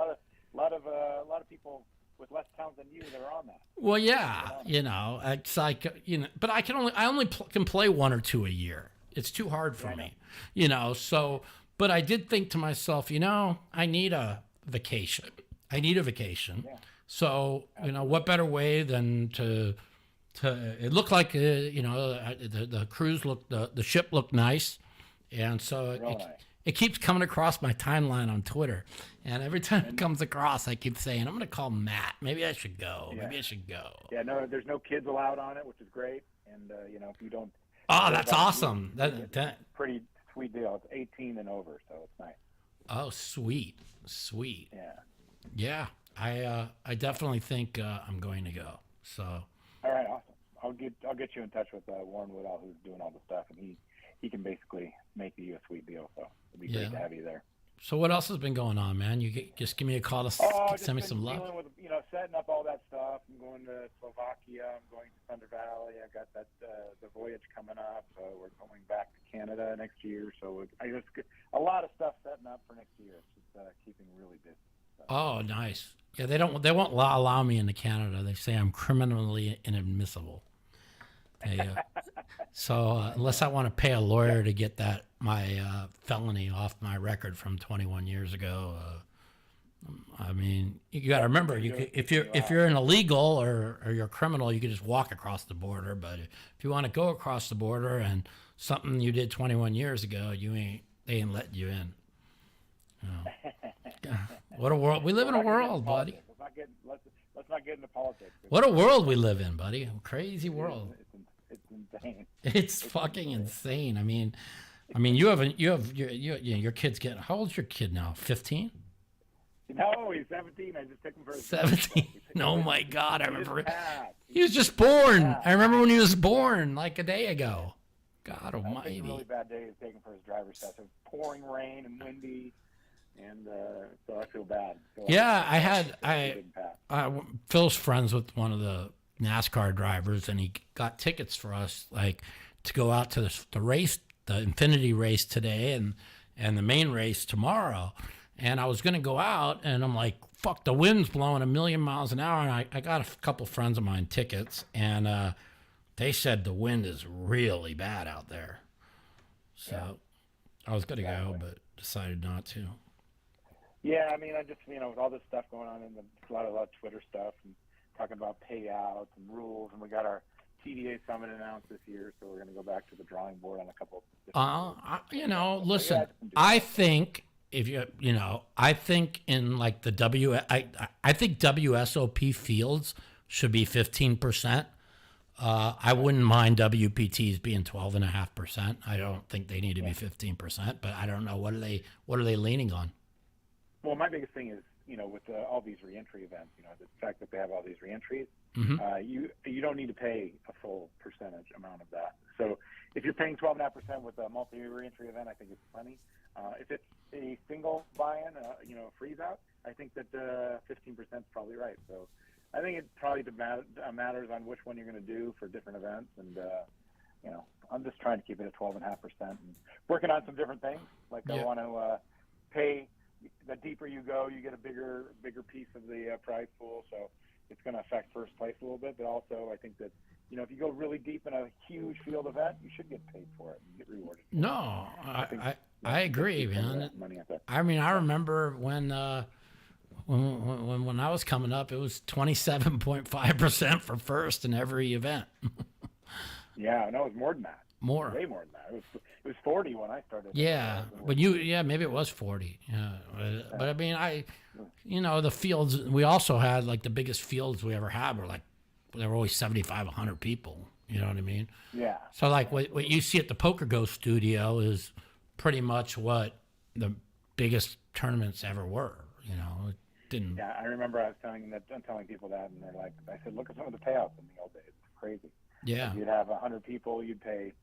lot of people with less talent than you that are on that. Well, yeah, you know, it's like, you know, but I only can play 1 or 2 a year. It's too hard for me, you know. So, but I did think to myself, you know, I need a vacation. Yeah. So, you know, what better way than to it looked like, you know, the cruise looked, the ship looked nice. And so it keeps coming across my timeline on Twitter. And every time it comes across, I keep saying, I'm going to call Matt. Maybe I should go. Yeah, no, there's no kids allowed on it, which is great. And, you know, if you don't. Oh, that's awesome. That pretty sweet deal. It's 18 and over, so it's nice. Oh, sweet. Yeah. Yeah. I definitely think I'm going to go. So. All right, awesome. I'll get you in touch with Warren Woodall, who's doing all the stuff, and he can basically make you a sweet deal. So it'd be great to have you there. So what else has been going on, man? Just give me a call to send me some love. Dealing with, setting up all that stuff. I'm going to Slovakia. I'm going to Thunder Valley. I got that the voyage coming up. We're going back to Canada next year. So I just a lot of stuff setting up for next year. It's just keeping really busy. So. Oh, nice. Yeah, they won't allow me into Canada. They say I'm criminally inadmissible. So unless I want to pay a lawyer to get my felony off my record from 21 years ago, I mean, you got to remember, if you're an illegal or you're a criminal, you can just walk across the border. But if you want to go across the border and something you did 21 years ago, they ain't letting you in. What a world we live in! A world, buddy. Let's not get into politics. What a world we live in, buddy! A crazy world. It's insane. It's fucking insane. I mean, your kid's getting. How old's your kid now? 15? No, he's 17. I just took him for his 17. Oh my God! I remember he was just born. Yeah. I remember when he was born, like a day ago. God Almighty! It was a really bad day to take him for his driver's test. It was pouring rain and windy. And so I feel bad. Phil's friends with one of the NASCAR drivers, and he got tickets for us, like to go out to the race, the Infinity race today, and the main race tomorrow. And I was going to go out, and I'm like, fuck, the wind's blowing 1,000,000 miles an hour. And I got a couple friends of mine tickets, and they said the wind is really bad out there. So I was going to go, but decided not to. Yeah, I mean, I just, with all this stuff going on, and a lot of Twitter stuff, and talking about payouts and rules, and we got our TDA summit announced this year, so we're going to go back to the drawing board on a couple of listen, I think I think in like the I think WSOP fields should be 15%. I wouldn't mind WPTs being 12.5%. I don't think they need to be 15%, but I don't know what are they leaning on. Well, my biggest thing is, with all these reentry events, the fact that they have all these reentries, you don't need to pay a full percentage amount of that. So if you're paying 12.5% with a multi-reentry event, I think it's plenty. If it's a single buy-in, freeze out, I think that 15% is probably right. So I think it probably matters on which one you're going to do for different events. And, I'm just trying to keep it at 12.5% and working on some different things. Like I want to pay. The deeper you go, you get a bigger piece of the prize pool. So it's going to affect first place a little bit. But also, I think that if you go really deep in a huge field event, you should get paid for it and get rewarded. No, I agree, man. I mean, I remember when I was coming up, it was 27.5% for first in every event. Yeah, no, it was more than that. Way more than that. It was 40 when I started. Yeah, but maybe it was 40. Yeah, but I mean, the fields. We also had like the biggest fields we ever had were like there were always 75, 100 people. You know what I mean? Yeah. So like what you see at the Poker Ghost studio is pretty much what the biggest tournaments ever were. It didn't. Yeah, I remember I'm telling people that, and they're like, I said, look at some of the payouts in the old days. It's crazy. Yeah. If you'd have 100 people, you'd pay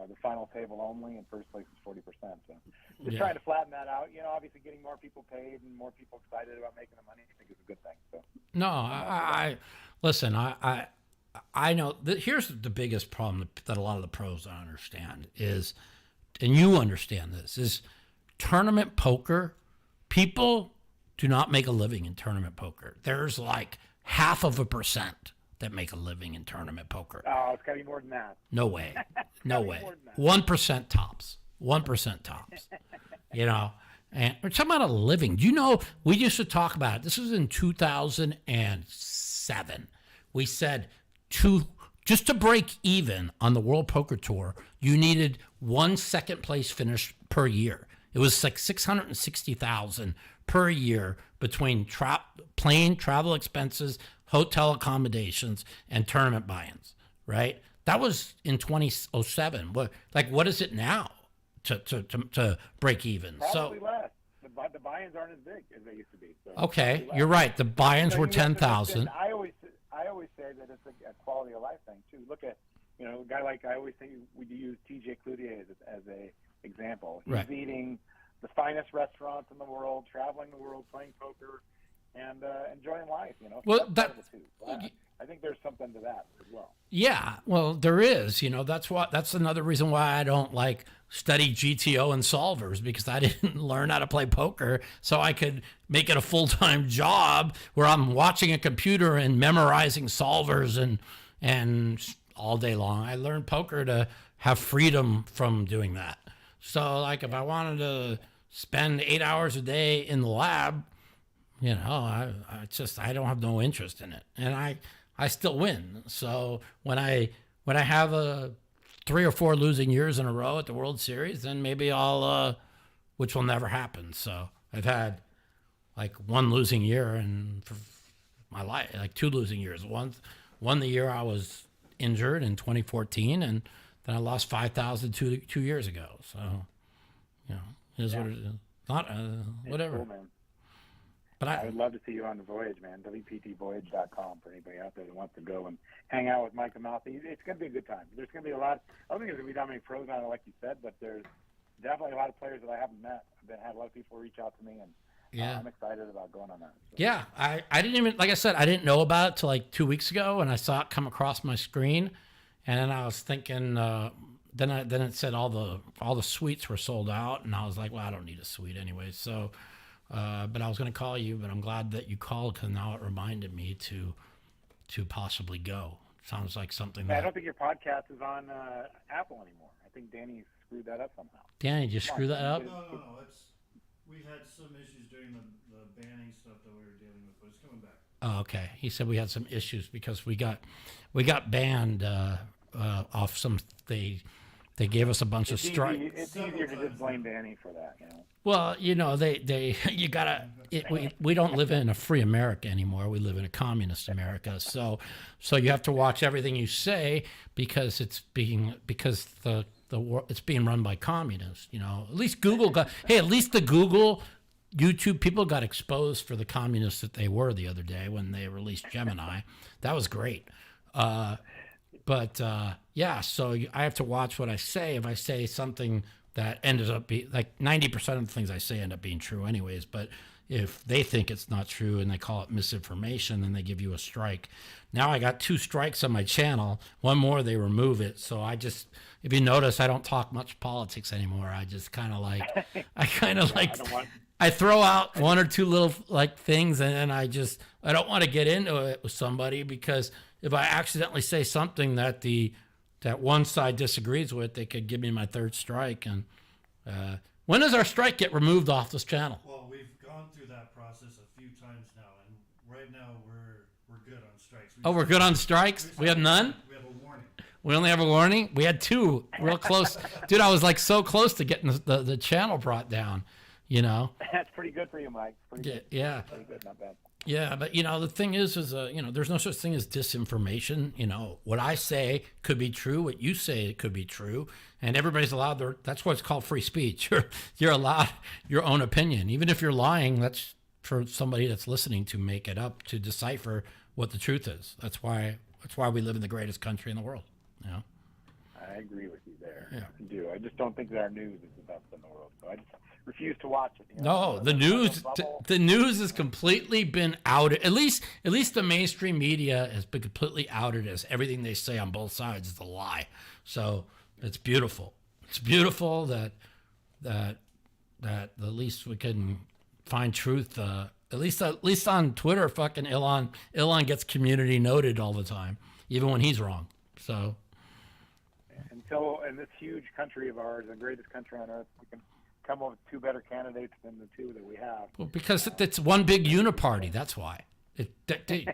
the final table only, and first place is 40%. So just trying to flatten that out. Obviously getting more people paid and more people excited about making the money, I think is a good thing. So. No, I know that here's the biggest problem that a lot of the pros don't understand is, and you understand this, is tournament poker. People do not make a living in tournament poker. There's like 0.5% that make a living in tournament poker. Oh, it's got to be more than that. No way. No way. 1% tops. 1% tops. And we're talking about a living. Do you know, we used to talk about it. This was in 2007. We said just to break even on the World Poker Tour, you needed 1 second place finish per year. It was like $660,000 per year between plane travel expenses, hotel accommodations, and tournament buy-ins, right? That was in 2007. What is it now to break even? Probably less. The buy-ins aren't as big as they used to be. So okay, you're right. The buy-ins were 10,000. I always say that it's a quality of life thing too. Look at a guy like I always think we use TJ Cloutier as a example. He's eating the finest restaurants in the world, traveling the world, playing poker, and enjoying life. You know, well, so that's part of it too. I think there's something to that as well. Yeah, well, there is. You know, that's another reason why I don't like study GTO and solvers, because I didn't learn how to play poker so I could make it a full-time job where I'm watching a computer and memorizing solvers and all day long. I learned poker to have freedom from doing that. So, like, if I wanted to spend 8 hours a day in the lab, you know, I don't have no interest in it, and I still win. So when I have 3 or 4 losing years in a row at the World Series, then maybe I'll, which will never happen. So I've had like 1 losing year in my life, like 2 losing years. One the year I was injured in 2014, and then I lost 5,000 two years ago. So, you know, it is what it is. Not whatever. Cool, man. But I would love to see you on the voyage, man. WPTVoyage.com for anybody out there that wants to go and hang out with Mike and Mouthpiece. It's going to be a good time. There's going to be a lot. I don't think there's going to be that many pros on it, like you said, but there's definitely a lot of players that I haven't met. I've had a lot of people reach out to me, and I'm excited about going on that. So. Yeah, I didn't even, like I said, I didn't know about it till like 2 weeks ago, and I saw it come across my screen, and then I was thinking. Then it said all the suites were sold out, and I was like, well, I don't need a suite anyway. So. But I was going to call you, but I'm glad that you called, because now it reminded me to possibly go. Sounds like something that... I don't think your podcast is on Apple anymore. I think Danny screwed that up somehow. Danny, did you screw that up? No. We had some issues during the banning stuff that we were dealing with, but it's coming back. Oh, okay. He said we had some issues because we got banned off some... They gave us a bunch of strikes. It's easier to just blame Danny for that, you know. Well, you know, you gotta. We don't live in a free America anymore. We live in a communist America. So you have to watch everything you say, because it's being run by communists. You know, at least Google got. Hey, at least the Google, YouTube people got exposed for the communists that they were the other day when they released Gemini. That was great. But yeah, so I have to watch what I say. If I say something that ended up being, like 90% of the things I say end up being true anyways, but if they think it's not true and they call it misinformation, then they give you a strike. Now I got 2 strikes on my channel. One more, they remove it. So if you notice, I don't talk much politics anymore. I just kind of like, I throw out 1 or 2 little like things, and then I don't want to get into it with somebody, because if I accidentally say something that that one side disagrees with, they could give me my 3rd strike. And when does our strike get removed off this channel? Well, we've gone through that process a few times now, and right now we're good on strikes. We're good on strikes? We have none? We have a warning. We only have a warning? We had 2 real close. Dude, I was like so close to getting the channel brought down, you know? That's pretty good for you, Mike. Pretty good. Yeah. Pretty good, not bad. Yeah, but you know, the thing is, you know, there's no such thing as disinformation. You know, what I say could be true, what you say could be true, and everybody's allowed that's what's called free speech. You're allowed your own opinion. Even if you're lying, that's for somebody that's listening to make it up, to decipher what the truth is. That's why we live in the greatest country in the world, you know? I agree with you there. Yeah. I do. I just don't think that our news is the best in the world. So I just refuse to watch it. You know? No, the news has completely been outed. At least the mainstream media has been completely outed as everything they say on both sides is a lie. So it's beautiful. It's beautiful that at least we can find truth. At least on Twitter, fucking Elon gets community noted all the time, even when he's wrong. So until in this huge country of ours, the greatest country on earth, we can come up with 2 better candidates than the 2 that we have. Well, because it's one big uniparty. That's why. Do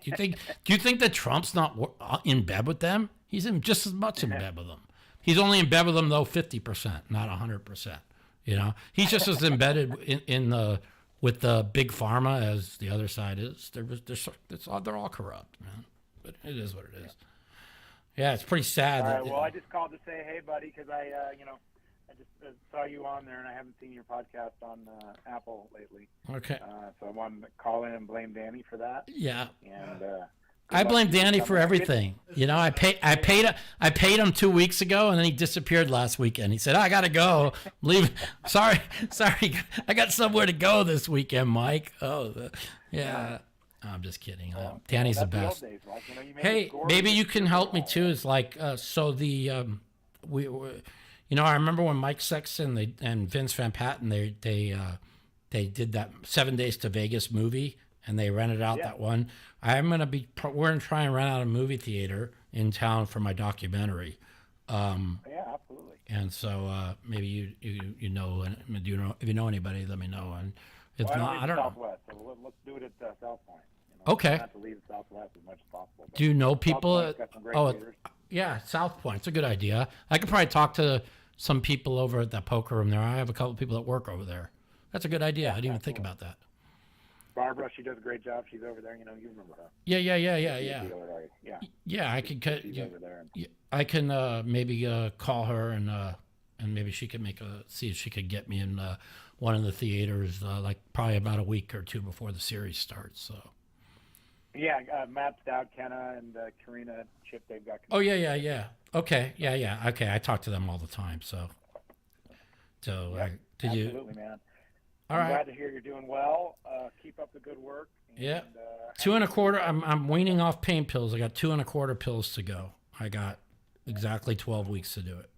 you think that Trump's not in bed with them? He's just as much in bed with them. He's only in bed with them though 50%, not 100%. You know, he's just as embedded with the big pharma as the other side is. They're all corrupt, man. But it is what it is. Yeah, it's pretty sad. All right, well, I just called to say, hey, buddy, because I just saw you on there, and I haven't seen your podcast on Apple lately. Okay. So I wanted to call in and blame Danny for that. Yeah. And I blame Danny for everything. You know, I paid him 2 weeks ago, and then he disappeared last weekend. He said, "I gotta go. Leave. Sorry. I got somewhere to go this weekend, Mike." Oh, yeah. I'm just kidding. Danny's the best. Days, like, you know, Hey, maybe you can help me too. Is like so the we you know, I remember when Mike Sexton and Vince Van Patten they did that 7 Days to Vegas movie, and they rented out that one. We're gonna try and rent out a movie theater in town for my documentary. Yeah, absolutely. And so maybe you know, if you know anybody, let me know. And if not, I don't know. Southwest, so let's do it at South Point. You know, Okay. Not to leave Southwest as much as possible. Do you know people? Got some great theaters. Yeah, South Point. It's a good idea. I could probably talk to some people over at that poker room there. I have a couple of people that work over there. That's a good idea. I didn't even think about that. Barbara, she does a great job. She's over there. You know, you remember her. Yeah. Yeah. Yeah, I could cut. She's over there. I can maybe call her and maybe she could see if she could get me in one of the theaters like probably about a week or two before the series starts. So. Yeah, Matt Stout, Kenna, and Karina Chip, they've got. Oh yeah. Okay, yeah. Okay, I talk to them all the time. So absolutely, man. All I'm right. glad to hear you're doing well. Keep up the good work. And, 2.25. I'm weaning off pain pills. I got 2.25 pills to go. I got exactly 12 weeks to do it.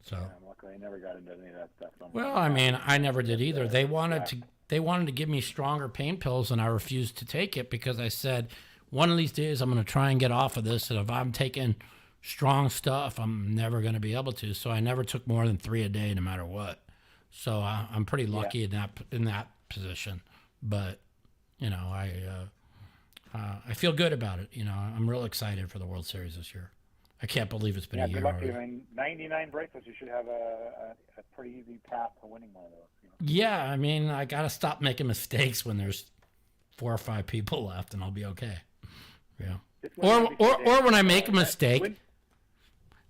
So. Yeah, luckily, I never got into any of that stuff. Well, I mean, I never did either. They wanted to give me stronger pain pills, and I refused to take it because I said, one of these days I'm going to try and get off of this, and if I'm taking strong stuff, I'm never going to be able to. So I never took more than 3 a day, no matter what. So I'm pretty lucky in that position. But you know, I feel good about it. You know, I'm real excited for the World Series this year. I can't believe it's been a year good luck already. to you. I mean, 99 bracelets, you should have a pretty easy path to winning one of those. You know? Yeah, I mean, I got to stop making mistakes when there's 4 or 5 people left, and I'll be okay. Yeah. Or when I make a mistake.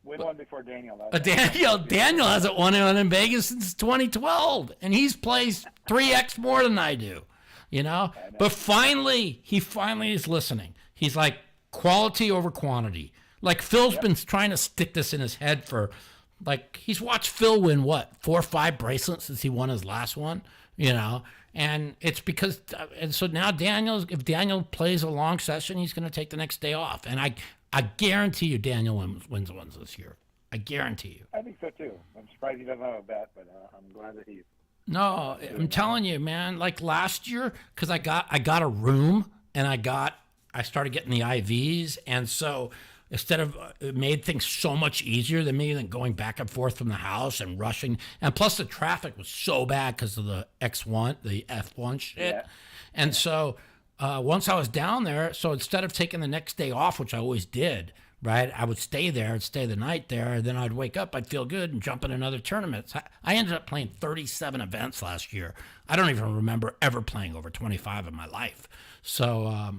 Win one before Daniel. Daniel hasn't won one in Vegas since 2012, and he's plays 3x more than I do. You know? But he finally is listening. He's like, quality over quantity. Like, Phil's been trying to stick this in his head for, like, he's watched Phil win, 4 or 5 bracelets since he won his last one, you know? And it's because, and so now if Daniel plays a long session, he's going to take the next day off. And I guarantee you Daniel wins ones this year. I guarantee you. I think so, too. I'm surprised he doesn't have a bet, but I'm glad that he's. No, I'm telling you, man, like last year, because I got a room and I started getting the IVs. And so instead of, it made things so much easier than me than going back and forth from the house and rushing. And plus the traffic was so bad because of the the F1 shit. Yeah. And so once I was down there, so instead of taking the next day off, which I always did, right, I would stay there and stay the night there. And then I'd wake up, I'd feel good and jump in another tournament. I ended up playing 37 events last year. I don't even remember ever playing over 25 in my life. So,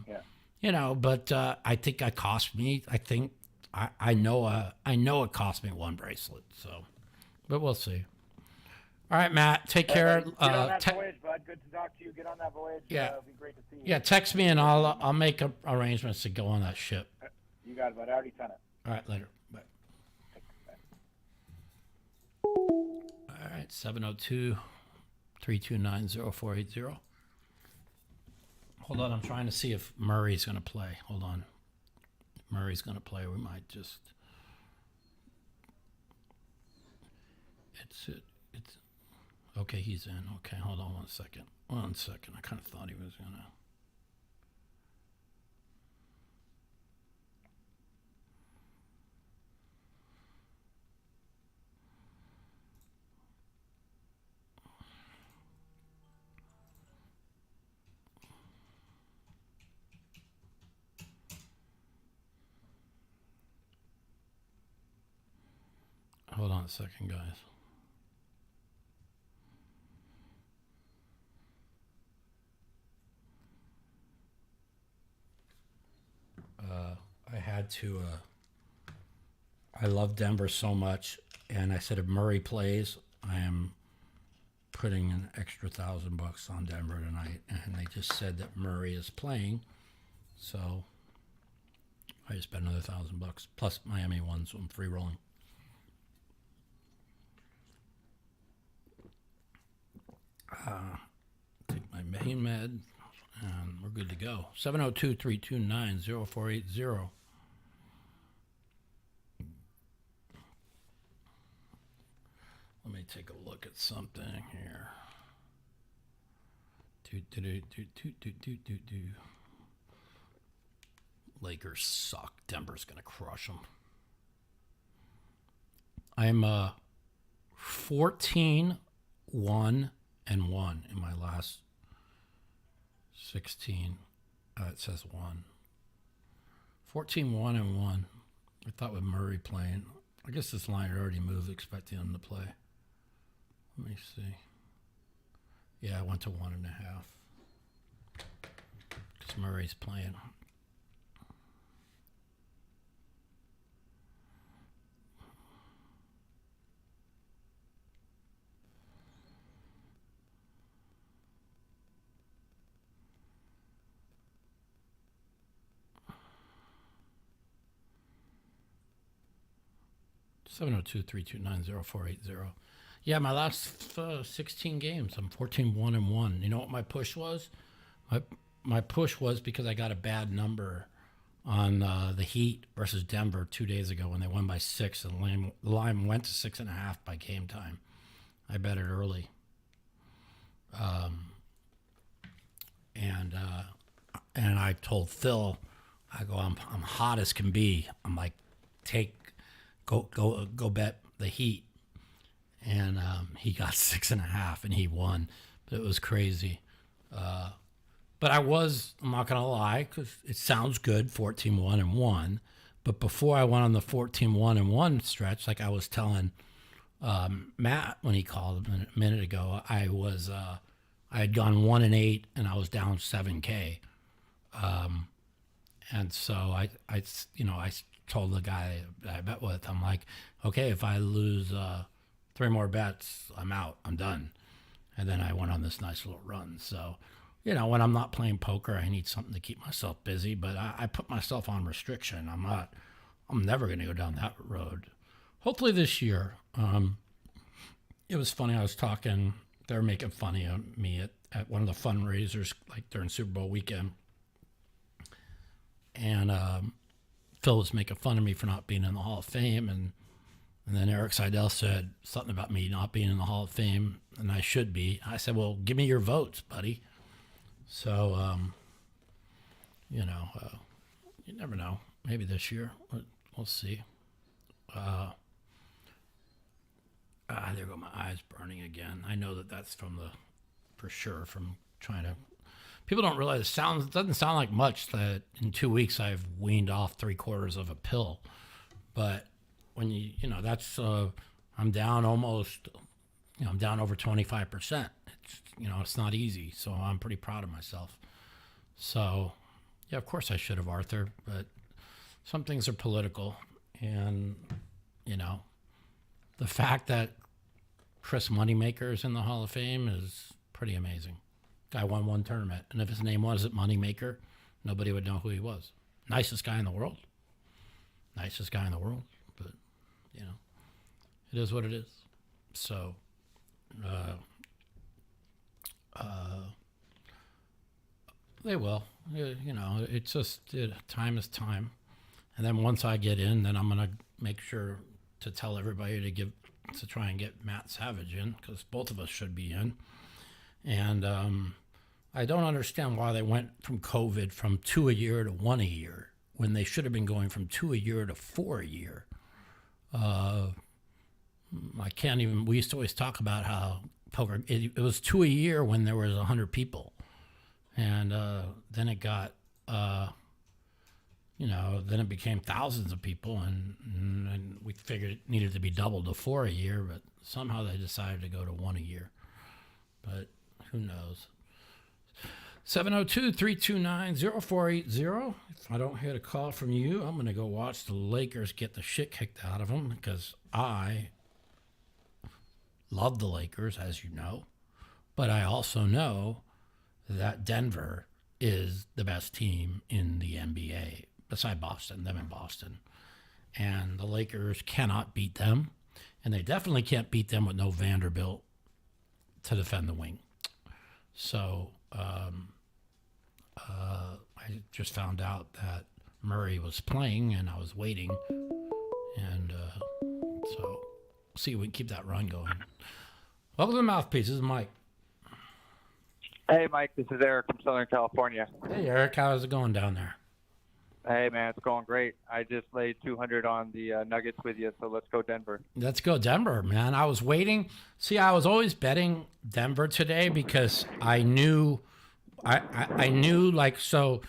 you know, but I think it cost me, I know it cost me 1 bracelet. So, but we'll see. All right, Matt, take care. Get on that voyage, bud. Good to talk to you. Get on that voyage. Yeah. It'll be great to see you. Yeah, text me and I'll make arrangements to go on that ship. You got it, bud. I already sent it. All right, later. Bye. All right, 702-329-0480. Hold on, I'm trying to see if Murray's going to play. Hold on. If Murray's going to play, we might just... It's okay, he's in. Okay, hold on 1 second. 1 second. I kind of thought he was going to... Hold on a second, guys. I had to, I love Denver so much, and I said if Murray plays, I am putting an extra $1,000 on Denver tonight, and they just said that Murray is playing, so I just bet another $1,000 plus Miami won, so I'm free rolling. Take my main med, and we're good to go. 702-329-0480. Let me take a look at something here. Lakers suck. Denver's going to crush them. I'm 14-1-1 in my last 16. It says 1. 14-1-1. I thought with Murray playing. I guess this line had already moved, expecting him to play. Let me see. Yeah, I went to 1.5. Because Murray's playing. Seven zero 329 Yeah, my last 16 games, I'm 14-1-1. You know what my push was? My push was because I got a bad number on the Heat versus Denver 2 days ago when they won by 6, and the line went to 6.5 by game time. I bet it early. And I told Phil, I go, I'm hot as can be. I'm like, go bet the Heat. And he got 6.5 and he won. But it was crazy. But I'm not going to lie, because it sounds good, 14-1-1. But before I went on the 14-1-1 stretch, like I was telling Matt when he called a minute ago, I had gone 1-8 and I was down 7K. And so I told the guy that I bet with, I'm like, okay, if I lose 3 more bets, I'm out. I'm done. And then I went on this nice little run. So, when I'm not playing poker, I need something to keep myself busy. But I put myself on restriction. I'm never going to go down that road. Hopefully this year. It was funny. I was talking. They were making fun of me at one of the fundraisers, like during Super Bowl weekend. And Phil was making fun of me for not being in the Hall of Fame. And then Eric Seidel said something about me not being in the Hall of Fame, and I should be. I said, well, give me your votes, buddy. So, you never know. Maybe this year. We'll see. There go my eyes burning again. I know that's from trying to... People don't realize it doesn't sound like much that in 2 weeks I've weaned off 3/4 of a pill. But when that's, I'm down almost, I'm down over 25%. It's not easy. So I'm pretty proud of myself. So, yeah, of course I should have, Arthur, but some things are political. And, the fact that Chris Moneymaker is in the Hall of Fame is pretty amazing. Guy won 1 tournament. And if his name wasn't Moneymaker, nobody would know who he was. Nicest guy in the world. But, it is what it is. So, they will. It's just time is time. And then once I get in, then I'm going to make sure to tell everybody to try and get Matt Savage in, because both of us should be in. And I don't understand why they went from COVID from 2 a year to 1 a year when they should have been going from 2 a year to 4 a year. We used to always talk about how poker, it was 2 a year when there was 100 people. And then it got, then it became thousands of people, and we figured it needed to be doubled to 4 a year, but somehow they decided to go to 1 a year. But who knows? 702-329-0480. If I don't hear a call from you, I'm going to go watch the Lakers get the shit kicked out of them, because I love the Lakers, as you know. But I also know that Denver is the best team in the NBA beside Boston, them in Boston. And the Lakers cannot beat them. And they definitely can't beat them with no Vanderbilt to defend the wing. So I just found out that Murray was playing, and I was waiting. And so see if we can keep that run going. Welcome to the Mouthpiece. This is Mike. Hey, Mike. This is Eric from Southern California. Hey, Eric. How's it going down there? Hey, man. It's going great. I just laid 200 on the Nuggets with you, so let's go Denver. Let's go Denver, man. I was waiting. See, I was always betting Denver today because I knew, I knew like, so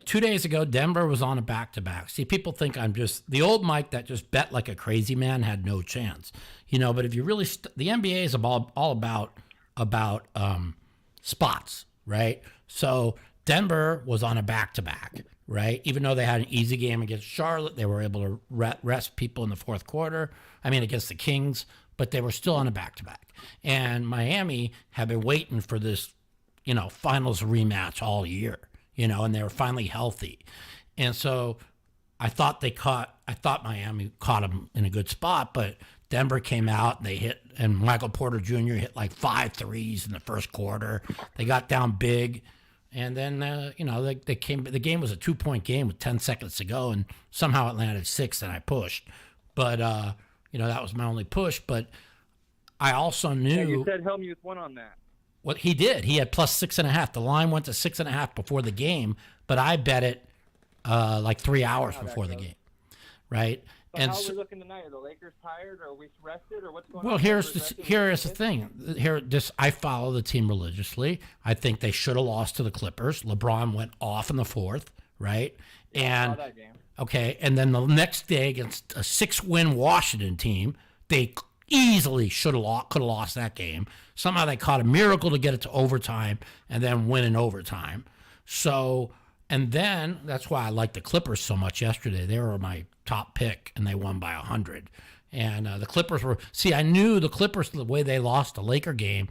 2 days ago, Denver was on a back-to-back. See, people think I'm just, the old Mike that just bet like a crazy man had no chance. You know, but if you really, the NBA is all about spots, right? So Denver was on a back-to-back, right? Even though they had an easy game against Charlotte, they were able to rest people in the fourth quarter. I mean, against the Kings, but they were still on a back-to-back. And Miami had been waiting for this, you know, finals rematch all year, you know, and they were finally healthy. And so I thought Miami caught them in a good spot, but Denver came out and they hit, and Michael Porter Jr. hit like 5 threes in the first quarter. They got down big. And then, you know, they came. The game was a 2-point game with 10 seconds to go, and somehow it landed 6, and I pushed. But, you know, that was my only push. But I also knew. Yeah, you said Helmuth won on that. What he did. He had plus 6.5. The line went to 6.5 before the game, but I bet it like 3 hours before the game, right? So and how are we looking tonight? Are the Lakers tired, or are we rested, or what's going on? Well, here's the thing. I follow the team religiously. I think they should have lost to the Clippers. LeBron went off in the fourth, right? And I saw that game. Okay, and then the next day against a 6-win Washington team, they easily could have lost that game. Somehow they caught a miracle to get it to overtime and then win in overtime. So, and then that's why I liked the Clippers so much yesterday. They were my top pick, and they won by 100. And the Clippers were, I knew the Clippers, the way they lost the Laker game,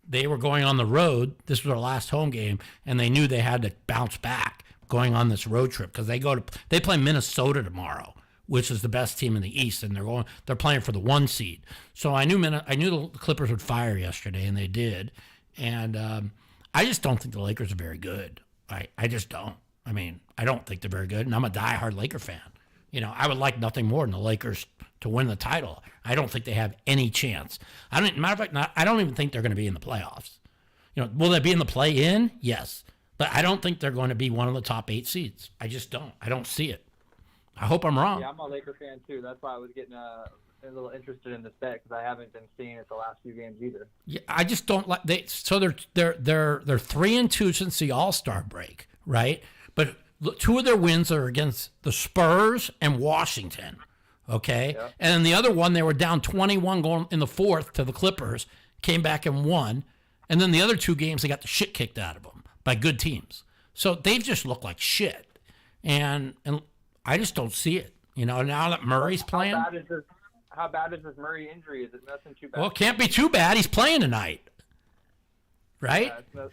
they were going on the road. This was their last home game, and they knew they had to bounce back going on this road trip because they play Minnesota tomorrow, which is the best team in the East, and they're playing for the 1 seed. So I knew the Clippers would fire yesterday, and they did. And I just don't think the Lakers are very good. I just don't. I mean, I don't think they're very good, and I'm a diehard Laker fan. You know, I would like nothing more than the Lakers to win the title. I don't think they have any chance. Matter of fact, I don't even think they're going to be in the playoffs. You know, will they be in the play-in? Yes. But I don't think they're going to be one of the top 8 seeds. I just don't. I don't see it. I hope I'm wrong. Yeah, I'm a Laker fan too. That's why I was getting a little interested in this bet because I haven't been seeing it the last few games either. Yeah, I just don't like they're 3-2 since the All-Star break, right? But 2 of their wins are against the Spurs and Washington, okay? Yeah. And then the other one, they were down 21 going in the fourth to the Clippers, came back and won. And then the other 2 games, they got the shit kicked out of them by good teams. So they've just looked like shit. And I just don't see it. You know, now that Murray's playing. How bad is this Murray injury? Is it nothing too bad? Well, it can't be too bad. He's playing tonight, right? Yeah,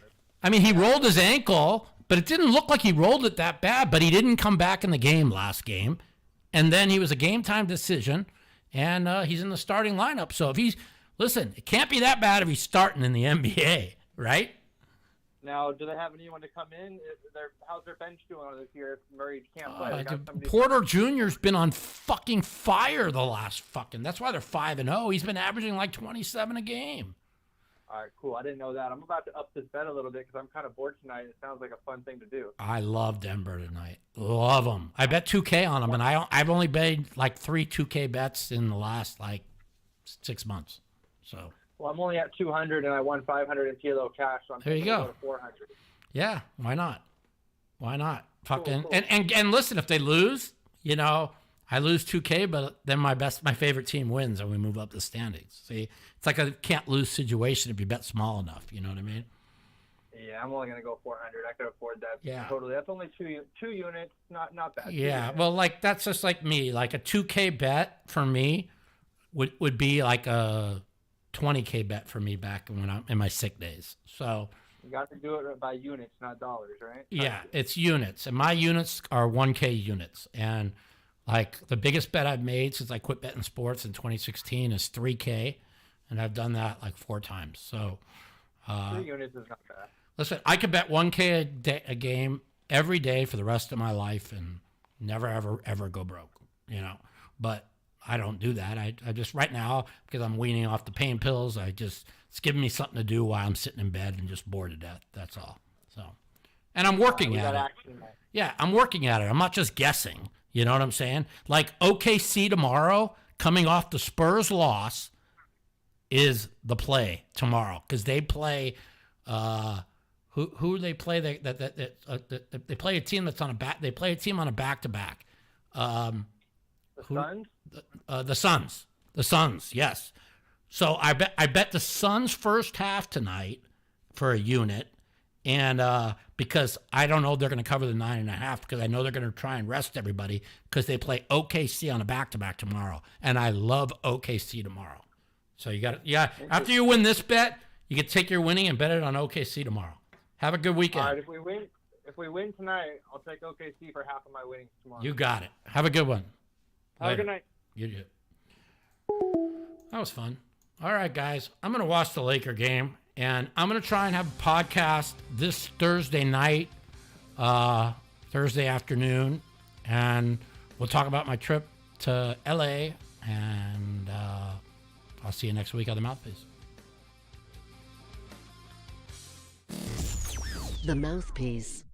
I mean, he rolled his ankle, but it didn't look like he rolled it that bad. But he didn't come back in the game last game. And then he was a game-time decision, and he's in the starting lineup. So listen, it can't be that bad if he's starting in the NBA, right? Now, do they have anyone to come in? How's their bench doing this year if Murray can't play? Porter Jr.'s been on fucking fire the last fucking. That's why they're 5-0. He's been averaging like 27 a game. All right, cool. I didn't know that. I'm about to up this bet a little bit because I'm kind of bored tonight. It sounds like a fun thing to do. I love Denver tonight. Love them. I bet 2K on them, and I've only made like 3 2K bets in the last like 6 months. So. Well, I'm only at 200, and I won 500 in TLO cash. So I'm there you go. To 400. Yeah, why not? Why not? Fucking cool. And listen, if they lose, you know, I lose 2K, but then my favorite team wins, and we move up the standings. See, it's like a can't lose situation if you bet small enough. You know what I mean? Yeah, I'm only gonna go 400. I could afford that. Yeah, totally. That's only two units. Not bad. Yeah, well, like that's just like me. Like a 2K bet for me would be like a 20K bet for me back when I'm in my sick days. So You got to do it by units, not dollars, right? Yeah, it's units, and my units are 1K units. And like the biggest bet I've made since I quit betting sports in 2016 is 3K, and I've done that like 4 times. So 3 units is not bad. Listen, I could bet 1K a game every day for the rest of my life and never ever go broke, you know. But I don't do that. I just right now, because I'm weaning off the pain pills, it's giving me something to do while I'm sitting in bed and just bored to death. That's all. So, and I'm working at it. Yeah, I'm working at it. I'm not just guessing. You know what I'm saying? Like OKC tomorrow, coming off the Spurs loss, is the play tomorrow because they play. Who they play? They play a team that's on a back. They play a team on a back-to-back. The Suns. The Suns. Yes. So I bet the Suns first half tonight for a unit, and because I don't know they're going to cover the 9.5 because I know they're going to try and rest everybody because they play OKC on a back-to-back tomorrow, and I love OKC tomorrow. So you got after you win this bet, you can take your winning and bet it on OKC tomorrow. Have a good weekend. All right, if we win tonight, I'll take OKC for half of my winnings tomorrow. You got it. Have a good one. Have a good night. You did. That was fun. All right, guys. I'm going to watch the Laker game, and I'm going to try and have a podcast this Thursday night, Thursday afternoon, and we'll talk about my trip to L.A., and I'll see you next week on the Mouthpiece. The Mouthpiece.